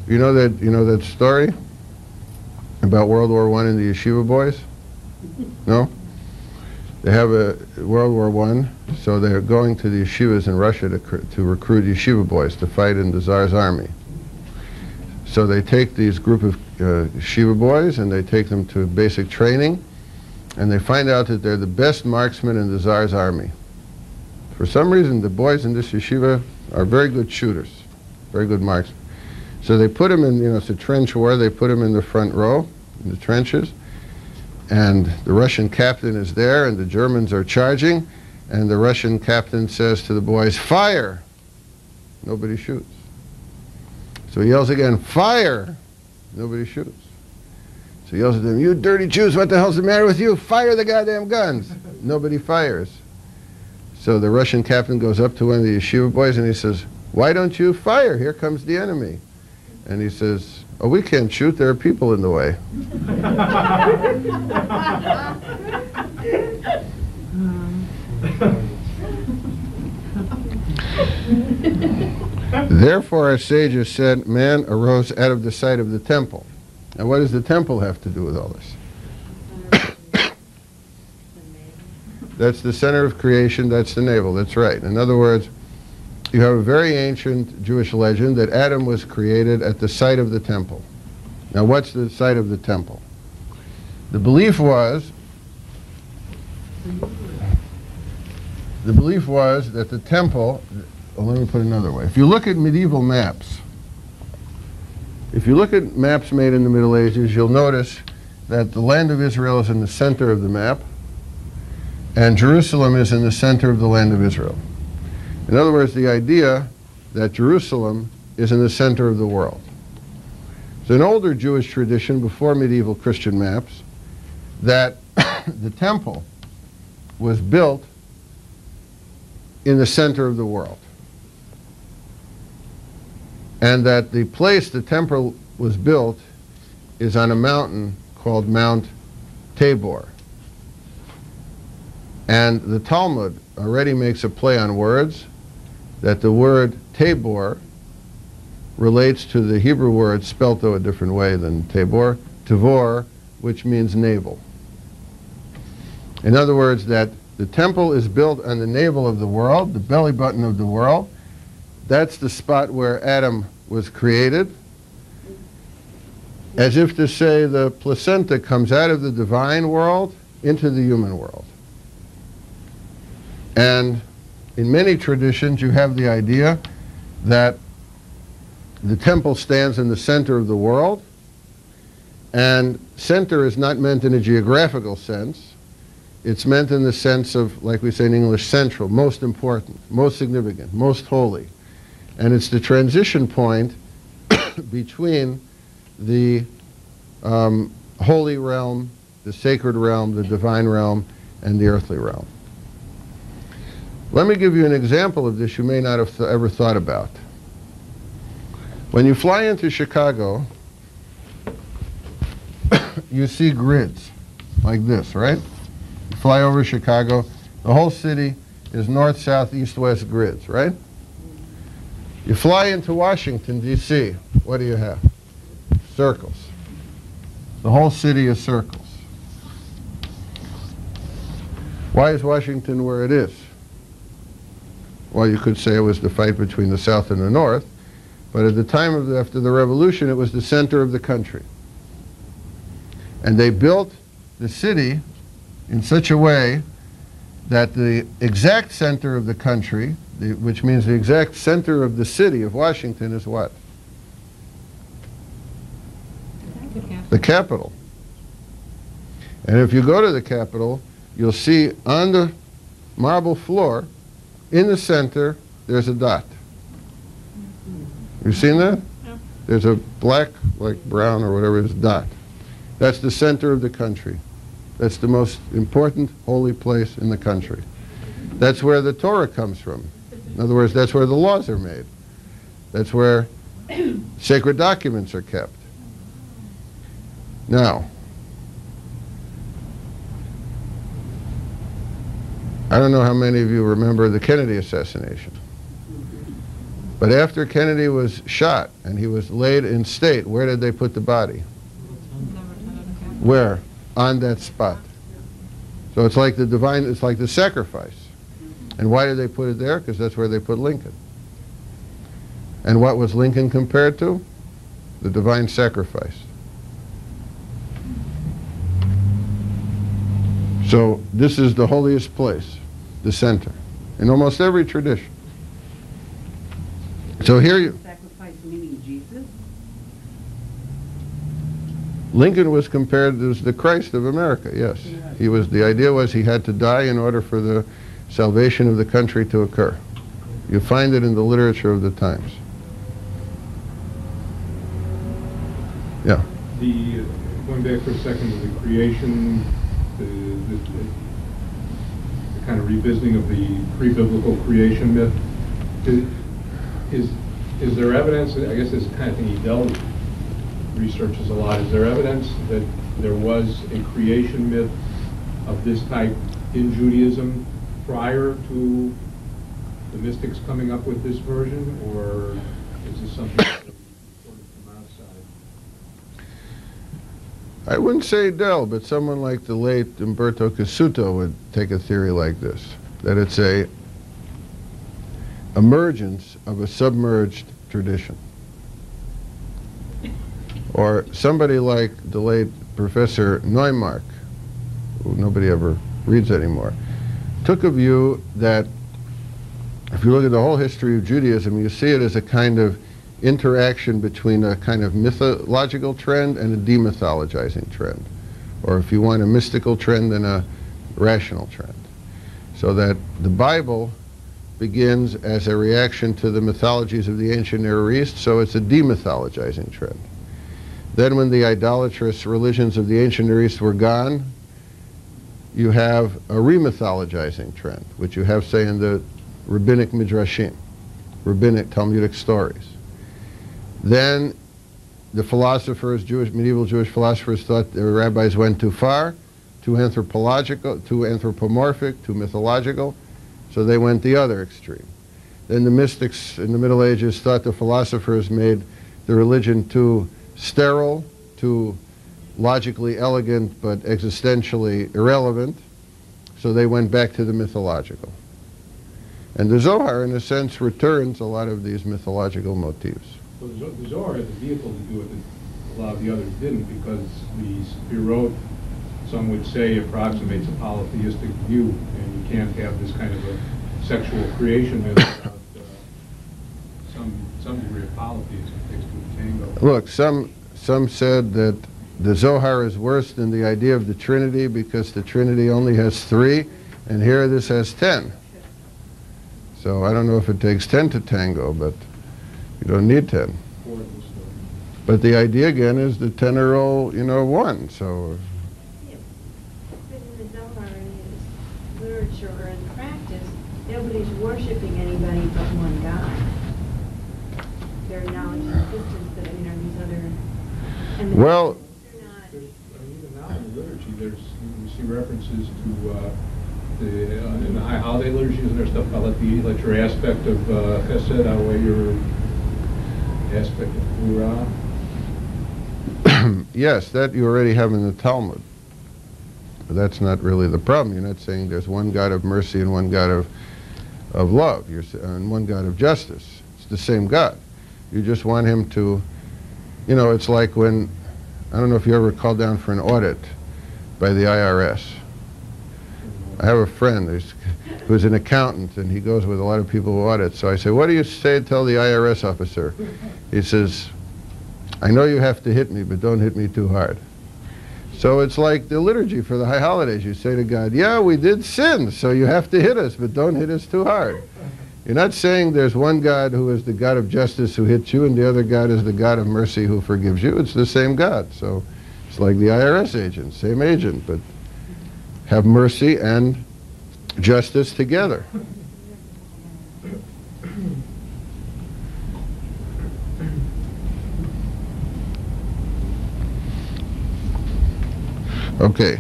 Speaker 1: You know that story about World War I and the yeshiva boys? No? They have a World War I, so they're going to the yeshivas in Russia to recruit yeshiva boys to fight in the Tsar's army. So they take these group of yeshiva boys and they take them to basic training, and they find out that they're the best marksmen in the Tsar's army. For some reason, the boys in this yeshiva are very good shooters, very good marksmen. So they put them in, it's a trench war, they put them in the front row, in the trenches, and the Russian captain is there, and the Germans are charging, and the Russian captain says to the boys, "Fire!" Nobody shoots. So he yells again, "Fire!" Nobody shoots. So he yells at them, "You dirty Jews, what the hell's the matter with you? Fire the goddamn guns!" Nobody fires. So the Russian captain goes up to one of the yeshiva boys and he says, "Why don't you fire? Here comes the enemy." And he says, "Oh, we can't shoot, there are people in the way." Therefore, our sages said, man arose out of the site of the temple. Now, what does the temple have to do with all this? That's the center of creation, that's the navel, that's right. In other words, you have a very ancient Jewish legend that Adam was created at the site of the temple. Now, what's the site of the temple? The belief was that the temple, let me put it another way. If you look at medieval maps, if you look at maps made in the Middle Ages, you'll notice that the land of Israel is in the center of the map, and Jerusalem is in the center of the land of Israel. In other words, the idea that Jerusalem is in the center of the world. It's an older Jewish tradition before medieval Christian maps that the temple was built in the center of the world. And that the place the temple was built is on a mountain called Mount Tabor. And the Talmud already makes a play on words, that the word Tabor relates to the Hebrew word, spelt though a different way than Tabor, Tavor, which means navel. In other words, that the temple is built on the navel of the world, the belly button of the world. That's the spot where Adam was created, as if to say the placenta comes out of the divine world into the human world. And in many traditions, you have the idea that the temple stands in the center of the world, and center is not meant in a geographical sense. It's meant in the sense of, like we say in English, central, most important, most significant, most holy. And it's the transition point between the holy realm, the sacred realm, the divine realm, and the earthly realm. Let me give you an example of this you may not have ever thought about. When you fly into Chicago, you see grids like this, right? You fly over Chicago, the whole city is north, south, east, west grids, right? You fly into Washington, D.C., what do you have? Circles. The whole city is circles. Why is Washington where it is? Well, you could say it was the fight between the South and the North, but at the time of after the Revolution, it was the center of the country. And they built the city in such a way that the exact center of the country, which means the exact center of the city of Washington, is what? the Capitol. And if you go to the Capitol, you'll see on the marble floor, in the center, there's a dot. You've seen that?
Speaker 6: Yeah.
Speaker 1: There's a black, like brown or whatever it is, dot. That's the center of the country. That's the most important holy place in the country. That's where the Torah comes from. In other words, that's where the laws are made. That's where sacred documents are kept. Now, I don't know how many of you remember the Kennedy assassination. But after Kennedy was shot and he was laid in state, where did they put the body? Where? On that spot. So it's like the divine, it's like the sacrifice. And why did they put it there? Because that's where they put Lincoln. And what was Lincoln compared to? The divine sacrifice. So this is the holiest place, the center, in almost every tradition. So here you...
Speaker 2: Sacrifice meaning Jesus?
Speaker 1: Lincoln was compared as the Christ of America, yes. He was, the idea was he had to die in order for the salvation of the country to occur. You find it in the literature of the times. Yeah.
Speaker 3: Going back for a second to the creation, the kind of revisiting of the pre-biblical creation myth, is there evidence, I guess this is the kind of thing Edel researches a lot, is there evidence that there was a creation myth of this type in Judaism prior to the mystics coming up with this version, or is this something that sort of from outside?
Speaker 1: I wouldn't say Edel, but someone like the late Umberto Cassuto would take a theory like this, that it's a emergence of a submerged tradition. Or somebody like the late Professor Neumark, who nobody ever reads anymore, took a view that if you look at the whole history of Judaism, you see it as a kind of interaction between a kind of mythological trend and a demythologizing trend. Or if you want, a mystical trend and a rational trend. So that the Bible begins as a reaction to the mythologies of the ancient Near East, so it's a demythologizing trend. Then when the idolatrous religions of the ancient Near East were gone, you have a remythologizing trend, which you have, say, in the rabbinic midrashim, rabbinic Talmudic stories. Then the philosophers, medieval Jewish philosophers, thought the rabbis went too far, too anthropological, too anthropomorphic, too mythological, so they went the other extreme. Then the mystics in the Middle Ages thought the philosophers made the religion too sterile, too logically elegant, but existentially irrelevant, so they went back to the mythological. And the Zohar, in a sense, returns a lot of these mythological motifs.
Speaker 3: Well, the Zohar has a vehicle to do it that a lot of the others didn't, because the Spirot, some would say, approximates a polytheistic view, and you can't have this kind of a sexual creation without some degree of polytheism. It takes two to tango.
Speaker 1: Look, some said that the Zohar is worse than the idea of the Trinity because the Trinity only has 3, and here this has 10. So I don't know if it takes 10 to tango, but you don't need 10. But the idea again is the 10 are all, one. So.
Speaker 5: Yeah. But in the Zohar, in his literature or in practice, nobody's worshiping anybody but one God. Their knowledge and existence that are these other. And
Speaker 1: Well.
Speaker 3: Even now in the liturgy, you see references to in the high holiday liturgies, and there's stuff about let your aspect of chesed outweigh your aspect of gvura.
Speaker 1: Yes, that you already have in the Talmud. But that's not really the problem. You're not saying there's one God of mercy and one God of love, and one God of justice. It's the same God. You just want him to, it's like when, I don't know if you ever called down for an audit by the IRS. I have a friend who's an accountant, and he goes with a lot of people who audit. So I say, what do you say, tell the IRS officer? He says, I know you have to hit me, but don't hit me too hard. So it's like the liturgy for the high holidays. You say to God, yeah, we did sin, so you have to hit us, but don't hit us too hard. You're not saying there's one God who is the God of justice who hits you and the other God is the God of mercy who forgives you. It's the same God. So it's like the IRS agent, same agent, but have mercy and justice together. Okay,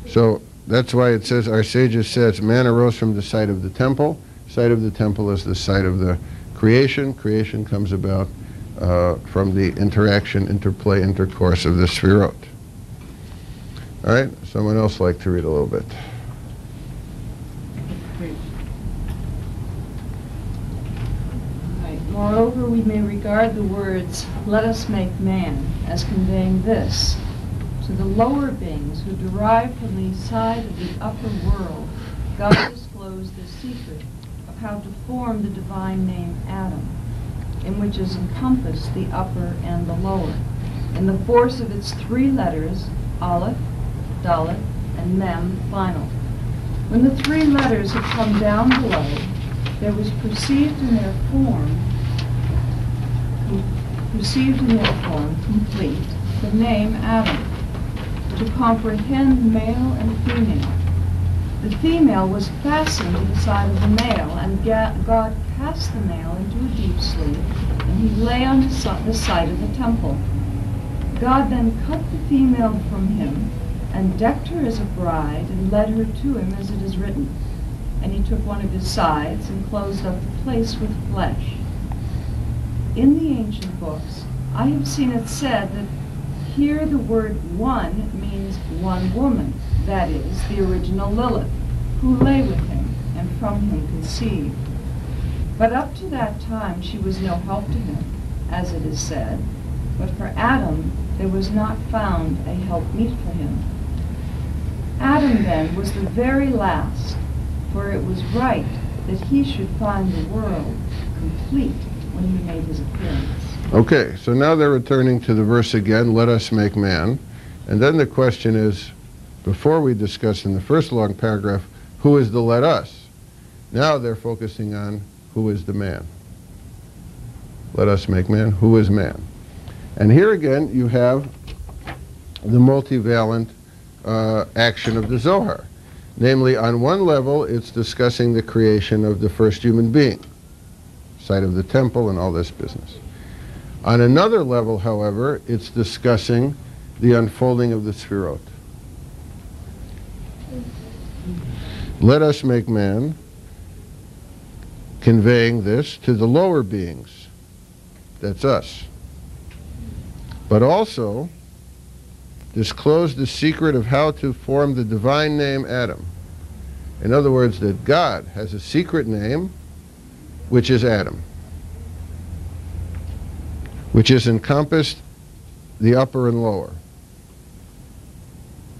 Speaker 1: so that's why it says, our sages says, man arose from the site of the temple. Site of the temple is the site of the creation. Creation comes about from the interaction, interplay, intercourse of the Sfirot. All right, someone else like to read a little bit.
Speaker 8: Right. Moreover, we may regard the words, let us make man, as conveying this. To the lower beings who derive from the side of the upper world, God disclosed the secret of how to form the divine name Adam, in which is encompassed the upper and the lower, in the force of its three letters, Aleph, Dalet, and Mem final. When the three letters had come down below, there was perceived in their form complete the name Adam, to comprehend male and female. The female was fastened inside of the male, and God cast the male into a deep sleep, and he lay on the site of the temple. God then cut the female from him, and decked her as a bride, and led her to him, as it is written. And he took one of his sides, and closed up the place with flesh. In the ancient books, I have seen it said that here the word one means one woman, that is, the original Lilith, who lay with him, and from him conceived. But up to that time she was no help to him, as it is said, but for Adam there was not found a helpmeet for him. Adam then was the very last, for it was right that he should find the world complete when he made his appearance.
Speaker 1: Okay, so now they're returning to the verse again, let us make man. And then the question is, before we discussed in the first long paragraph, who is the let us? Now they're focusing on who is the man. Let us make man, who is man? And here again you have the multivalent action of the Zohar. Namely, on one level it's discussing the creation of the first human being, site of the temple and all this business. On another level, however, it's discussing the unfolding of the Sfirot. Let us make man, conveying this to the lower beings. That's us. But also disclose the secret of how to form the divine name Adam. In other words, that God has a secret name, which is Adam, which is encompassed the upper and lower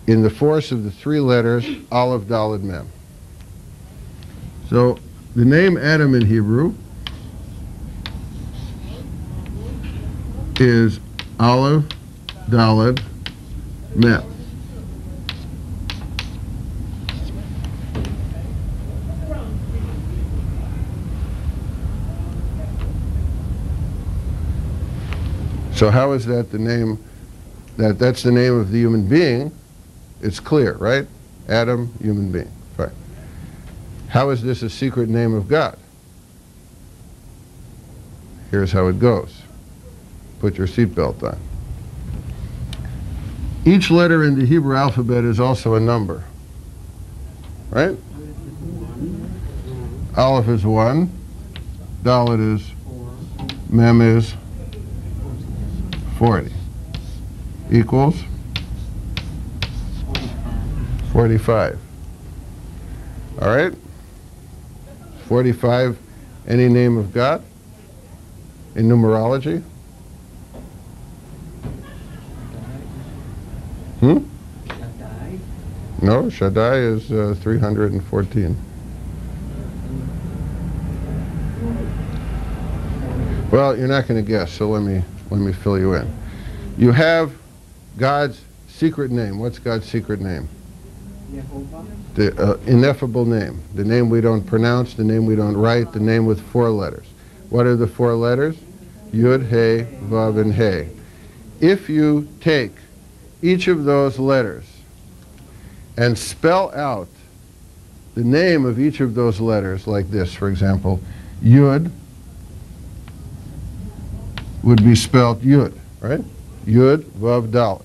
Speaker 1: in the force of the three letters Aleph, Dalet, Mem. So the name Adam in Hebrew is Aleph, Dalet, Mem. So how is that the name, that's the name of the human being? It's clear, right? Adam, human being. Fine. How is this a secret name of God? Here's how it goes. Put your seatbelt on. Each letter in the Hebrew alphabet is also a number. Right? Aleph is 1, Dalet is, Mem is 40. Equals 45. All right? 45, any name of God in numerology?
Speaker 7: Shaddai.
Speaker 1: No, Shaddai is 314. Well, you're not going to guess, so let me let me fill you in. You have God's secret name. What's God's secret name?
Speaker 2: Jehovah.
Speaker 1: The ineffable name. The name we don't pronounce, the name we don't write, the name with 4 letters. What are the 4 letters? Yud, He, Vav, and He. If you take each of those letters and spell out the name of each of those letters like this, for example, Yud would be spelled Yud, right? Yud, Vav, Dalet.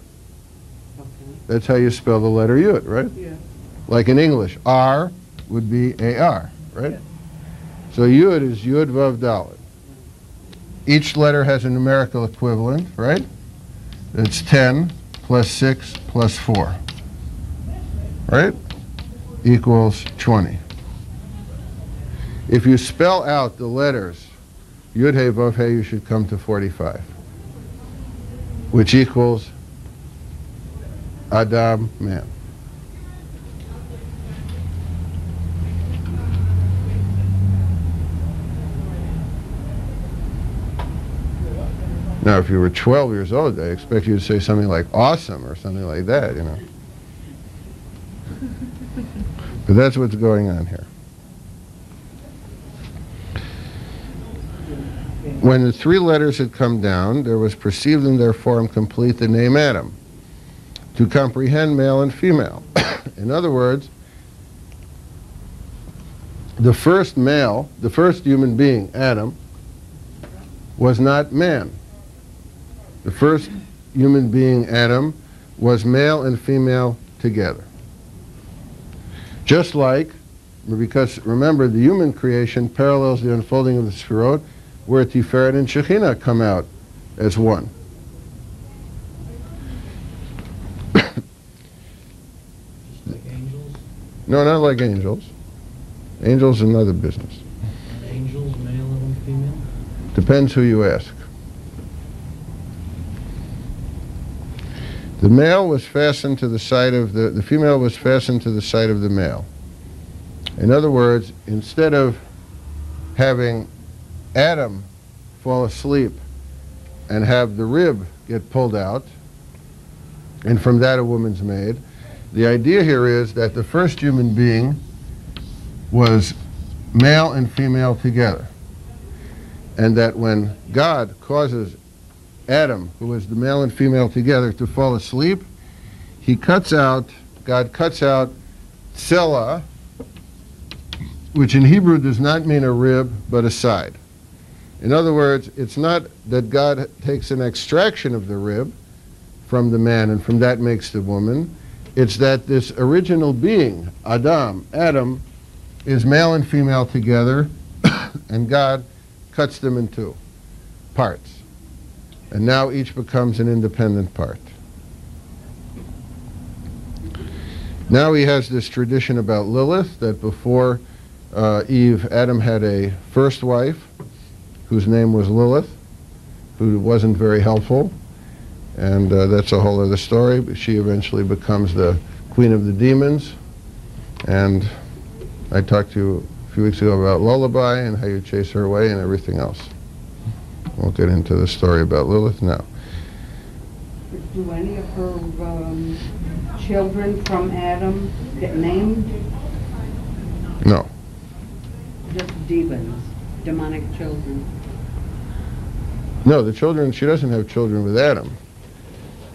Speaker 2: Okay.
Speaker 1: That's how you spell the letter Yud, right?
Speaker 2: Yeah.
Speaker 1: Like in English, R would be AR, right? So Yud is Yud, Vav, Dalet. Each letter has a numerical equivalent, right? It's 10 plus 6 plus 4, right? Equals 20. If you spell out the letters Yud, He, Vav, He, you should come to 45, which equals Adam, man. Now, if you were 12 years old, I expect you to say something like awesome or something like that, you know. But that's what's going on here. When the 3 letters had come down, there was perceived in their form complete the name Adam, to comprehend male and female. In other words, the first male, the first human being, Adam, was not man. The first human being, Adam, was male and female together. Just like, because remember, the human creation parallels the unfolding of the Sefirot, where Tiferet and Shekhinah come out as one.
Speaker 7: Just like angels?
Speaker 1: No, not like angels. Angels is another business.
Speaker 7: Are angels male and female?
Speaker 1: Depends who you ask. The male was fastened to the side of the female was fastened to the side of the male. In other words, instead of having Adam fall asleep and have the rib get pulled out, and from that a woman's made, the idea here is that the first human being was male and female together, and that when God causes Adam, who is the male and female together, to fall asleep, God cuts out Tselah, which in Hebrew does not mean a rib, but a side. In other words, it's not that God takes an extraction of the rib from the man and from that makes the woman. It's that this original being, Adam, is male and female together, and God cuts them in 2 parts. And now each becomes an independent part. Now he has this tradition about Lilith, that before Eve, Adam had a first wife whose name was Lilith, who wasn't very helpful, and that's a whole other story, but she eventually becomes the queen of the demons. And I talked to you a few weeks ago about Lullaby and how you chase her away and everything else. Won't get into the story about Lilith now.
Speaker 2: Do any of her children from Adam get named?
Speaker 1: No.
Speaker 2: Just demons, demonic children.
Speaker 1: No, the children, she doesn't have children with Adam.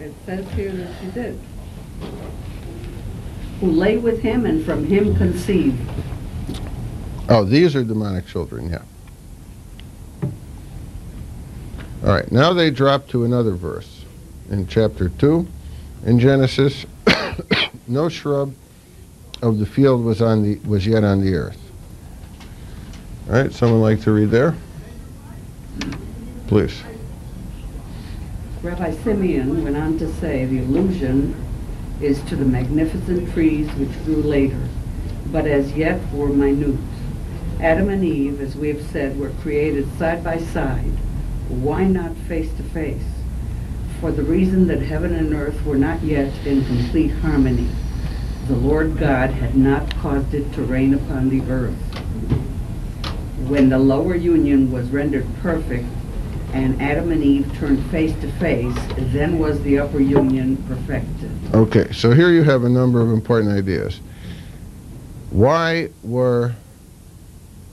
Speaker 2: It says here that she did. Who lay with him and from him conceived.
Speaker 1: Oh, these are demonic children, yeah. All right, now they drop to another verse. In chapter 2, in Genesis, no shrub of the field was yet on the earth. All right, someone like to read there? Please.
Speaker 2: Rabbi Simeon went on to say the allusion is to the magnificent trees which grew later, but as yet were minute. Adam and Eve, as we have said, were created side by side. Why not face to face? For the reason that heaven and earth were not yet in complete harmony. The Lord God had not caused it to rain upon the earth. When the lower union was rendered perfect, and Adam and Eve turned face to face, then was the upper union perfected.
Speaker 1: Okay, so here you have a number of important ideas. Why were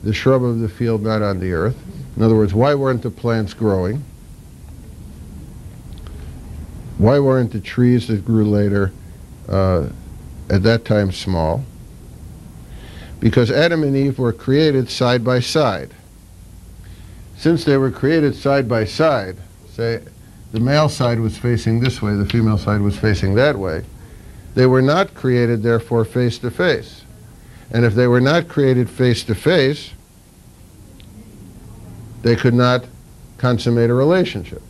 Speaker 1: the shrub of the field not on the earth? In other words, why weren't the plants growing? Why weren't the trees that grew later at that time small? Because Adam and Eve were created side by side. Since they were created side by side, say the male side was facing this way, the female side was facing that way, they were not created, therefore, face to face. And if they were not created face to face, they could not consummate a relationship.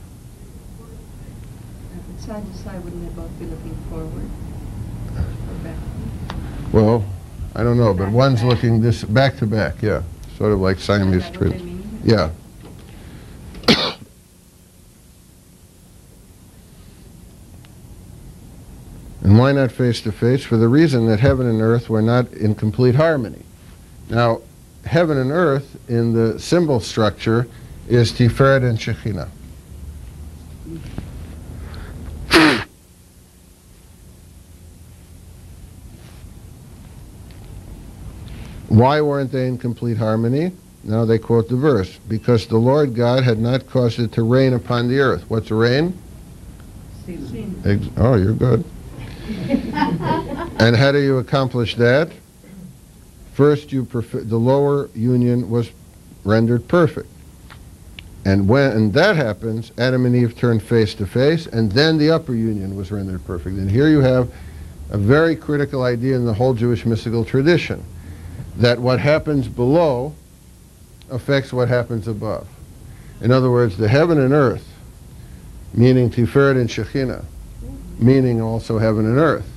Speaker 8: Side to side, wouldn't they both be looking forward or back?
Speaker 1: Well, I don't know, but one's looking this back to back, yeah. Sort of like Siamese twins. Yeah. And why not face to face? For the reason that heaven and earth were not in complete harmony. Now, heaven and earth in the symbol structure is Tiferet and Shekhinah. Why weren't they in complete harmony? Now they quote the verse, because the Lord God had not caused it to rain upon the earth. What's rain? Oh, you're good. And how do you accomplish that? First, the lower union was rendered perfect. And when that happens, Adam and Eve turned face to face, and then the upper union was rendered perfect. And here you have a very critical idea in the whole Jewish mystical tradition, that what happens below affects what happens above. In other words, the heaven and earth, meaning Tiferet and Shekhinah, meaning also heaven and earth,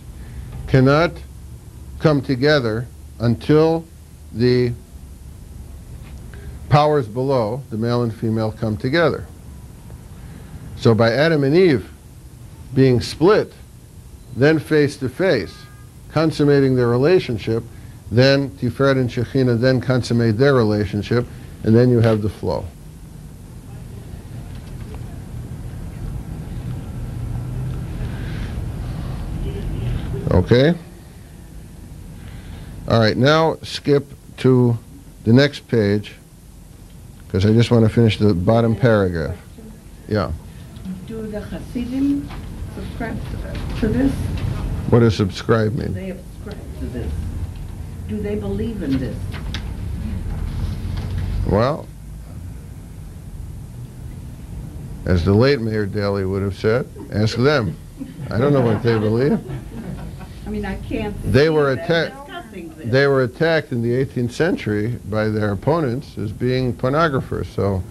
Speaker 1: cannot come together until the powers below, the male and female, come together. So by Adam and Eve being split, then face to face, consummating their relationship, then Tiferet and Shekhinah then consummate their relationship, and then you have the flow. Okay? All right, now skip to the next page, because I just want to finish the bottom paragraph. Yeah.
Speaker 2: Do the Hasidim subscribe to this?
Speaker 1: What does subscribe mean?
Speaker 2: Do they subscribe to this? Do they believe in this?
Speaker 1: Well, as the late Mayor Daley would have said, ask them. I don't know what they believe.
Speaker 2: I mean, I can't.
Speaker 1: They were attacked. They were attacked in the 18th century by their opponents as being pornographers. So,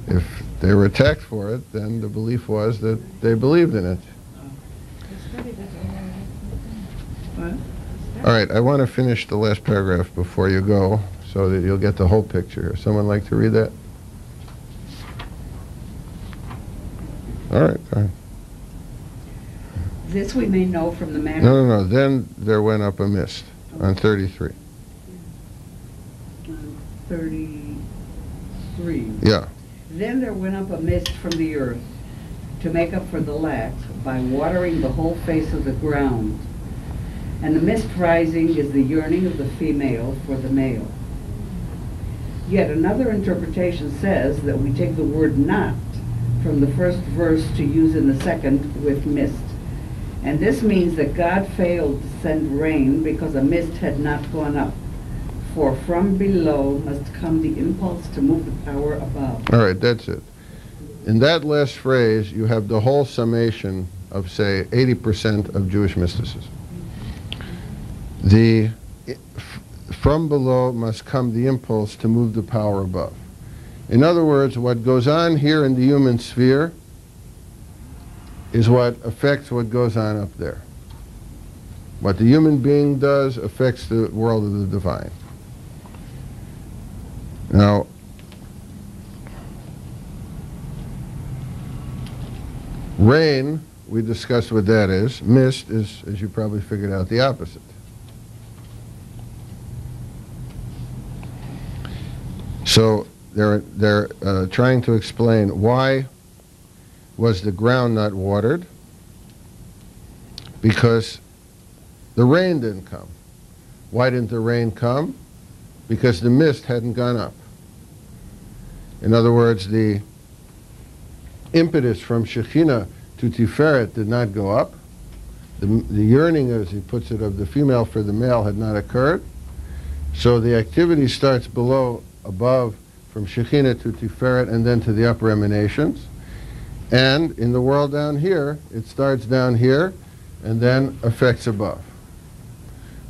Speaker 1: if they were attacked for it, then the belief was that they believed in it.
Speaker 2: What?
Speaker 1: All right, I want to finish the last paragraph before you go, so that you'll get the whole picture. Someone like to read that? All right, go ahead.
Speaker 2: This we may know from the matter.
Speaker 1: No. Then there went up a mist on 33.
Speaker 2: 33.
Speaker 1: Yeah.
Speaker 2: Then there went up a mist from the earth to make up for the lack by watering the whole face of the ground. And the mist rising is the yearning of the female for the male. Yet another interpretation says that we take the word not from the first verse to use in the second with mist. And this means that God failed to send rain because a mist had not gone up. For from below must come the impulse to move the power above.
Speaker 1: All right, that's it. In that last phrase, you have the whole summation of, say, 80% of Jewish mysticism. From below must come the impulse to move the power above. In other words, what goes on here in the human sphere is what affects what goes on up there. What the human being does affects the world of the divine. Now, rain, we discussed what that is. Mist is, as you probably figured out, the opposite. So they're trying to explain why was the ground not watered? Because the rain didn't come. Why didn't the rain come? Because the mist hadn't gone up. In other words, the impetus from Shekhinah to Tiferet did not go up. The yearning, as he puts it, of the female for the male had not occurred. So the activity starts below, above, from Shekhinah to Tiferet, and then to the upper emanations. And in the world down here, it starts down here, and then affects above.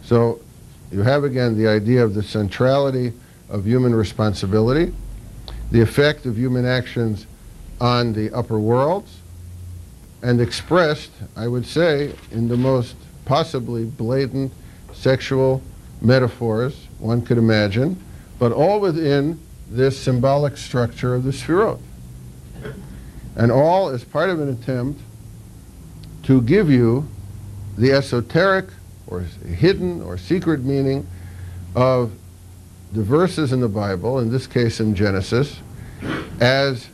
Speaker 1: So you have again the idea of the centrality of human responsibility, the effect of human actions on the upper worlds, and expressed, I would say, in the most possibly blatant sexual metaphors one could imagine, but all within this symbolic structure of the Sefirot. And all as part of an attempt to give you the esoteric or hidden or secret meaning of the verses in the Bible, in this case in Genesis, as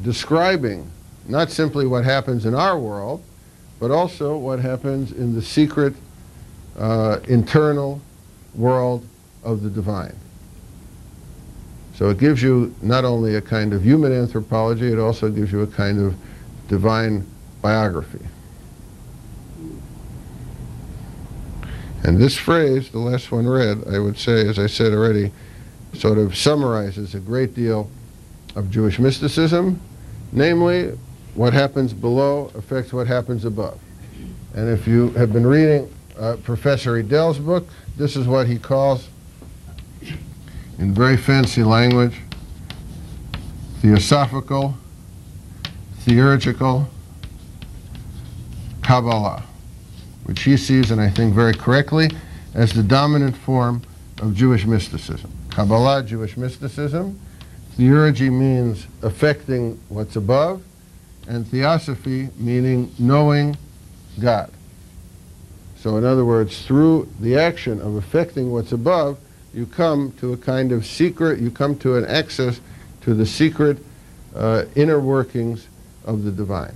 Speaker 1: describing not simply what happens in our world, but also what happens in the secret, internal world of the divine. So it gives you not only a kind of human anthropology, it also gives you a kind of divine biography. And this phrase, the last one read, I would say, as I said already, sort of summarizes a great deal of Jewish mysticism, namely, what happens below affects what happens above. And if you have been reading Professor Edel's book, this is what he calls, in very fancy language, theosophical, theurgical Kabbalah, which he sees, and I think very correctly, as the dominant form of Jewish mysticism. Kabbalah, Jewish mysticism. Theurgy means affecting what's above, and theosophy meaning knowing God. So in other words, through the action of affecting what's above, you come to a kind of secret, you come to an access to the secret inner workings of the divine.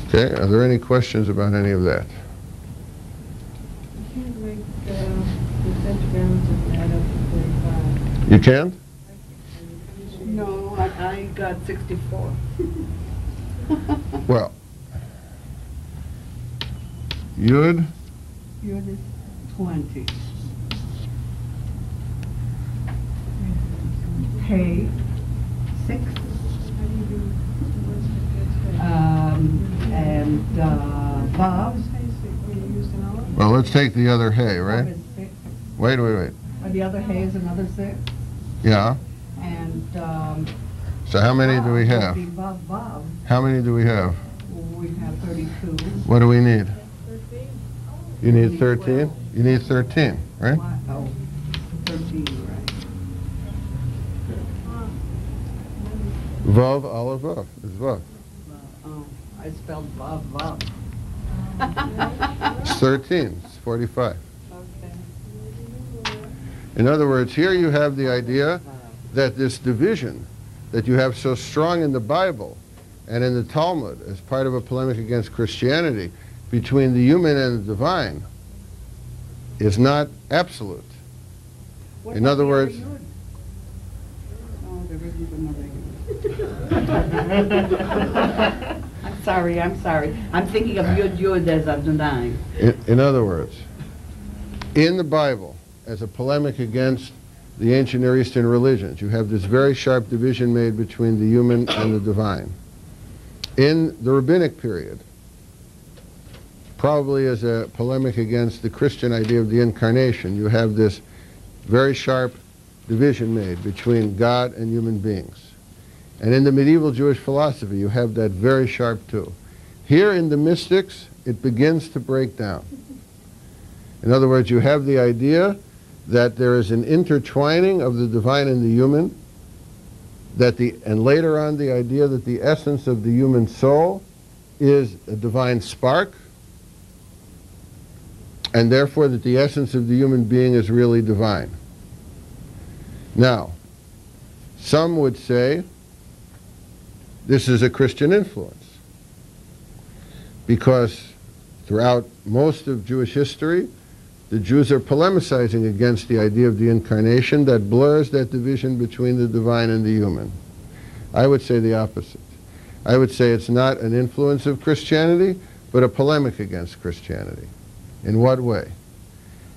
Speaker 1: Okay, are there any questions about any of that?
Speaker 4: You can't make the centigrams of that up to 45.
Speaker 1: You can't?
Speaker 2: No, I got 64.
Speaker 1: Well, Yud,
Speaker 2: Yud is 20. Hey, 6. And Vav.
Speaker 1: well, let's take the other hay, right?
Speaker 2: Vav is 6.
Speaker 1: Wait.
Speaker 2: The other hay is another 6.
Speaker 1: Yeah.
Speaker 2: And
Speaker 1: So how many do we have?
Speaker 2: Vav, Vav.
Speaker 1: How many do we have?
Speaker 2: We have 32.
Speaker 1: What do we need?
Speaker 4: 13.
Speaker 1: You need 13? You need 13, right?
Speaker 2: Oh, 13, right.
Speaker 1: Vav, Aleph, Vav. It's Vav.
Speaker 2: Oh, I spelled Vav, Vav.
Speaker 1: It's 13. It's 45.
Speaker 2: Okay.
Speaker 1: In other words, here you have the idea that this division that you have so strong in the Bible and in the Talmud as part of a polemic against Christianity between the human and the divine is not absolute.
Speaker 2: What
Speaker 1: In
Speaker 2: about
Speaker 1: other
Speaker 2: the
Speaker 1: words,
Speaker 2: Yud? Oh, there isn't another Yud. I'm sorry. I'm thinking of Yud as Adonai.
Speaker 1: in other words, in the Bible, as a polemic against the ancient Near Eastern religions, you have this very sharp division made between the human and the divine. In the rabbinic period, probably as a polemic against the Christian idea of the incarnation, you have this very sharp division made between God and human beings. And in the medieval Jewish philosophy, you have that very sharp too. Here in the mystics, it begins to break down. In other words, you have the idea that there is an intertwining of the divine and the human, and later on the idea that the essence of the human soul is a divine spark, and therefore that the essence of the human being is really divine. Now, some would say this is a Christian influence, because throughout most of Jewish history, the Jews are polemicizing against the idea of the incarnation that blurs that division between the divine and the human. I would say the opposite. I would say it's not an influence of Christianity, but a polemic against Christianity. In what way?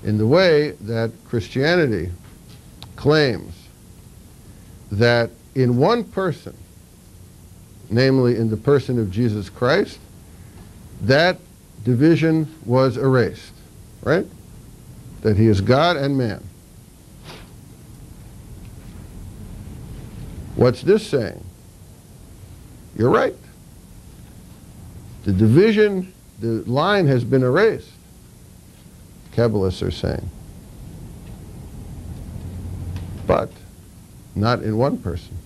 Speaker 1: In the way that Christianity claims that in one person, namely in the person of Jesus Christ, that division was erased, right? That he is God and man. What's this saying? You're right. The division, the line has been erased, Kabbalists are saying. But not in one person,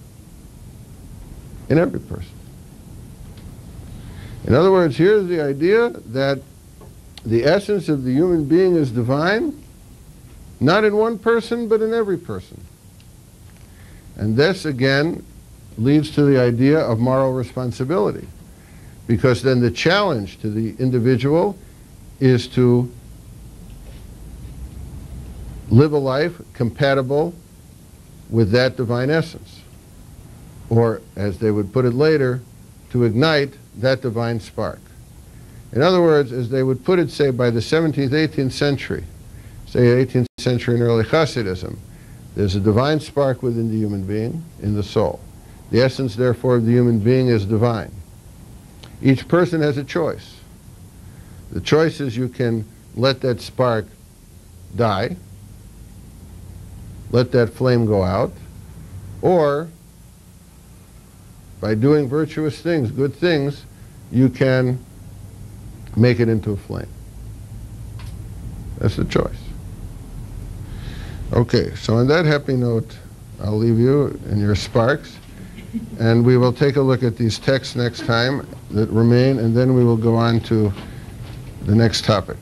Speaker 1: in every person. In other words, here's the idea that the essence of the human being is divine, not in one person, but in every person. And this, again, leads to the idea of moral responsibility, because then the challenge to the individual is to live a life compatible with that divine essence, or, as they would put it later, to ignite that divine spark. In other words, as they would put it, say, by the 17th, 18th century, say 18th century and early Hasidism, there's a divine spark within the human being, in the soul. The essence, therefore, of the human being is divine. Each person has a choice. The choice is you can let that spark die, let that flame go out, or by doing virtuous things, good things, you can make it into a flame. That's the choice. Okay, so on that happy note, I'll leave you and your sparks, and we will take a look at these texts next time that remain, and then we will go on to the next topic.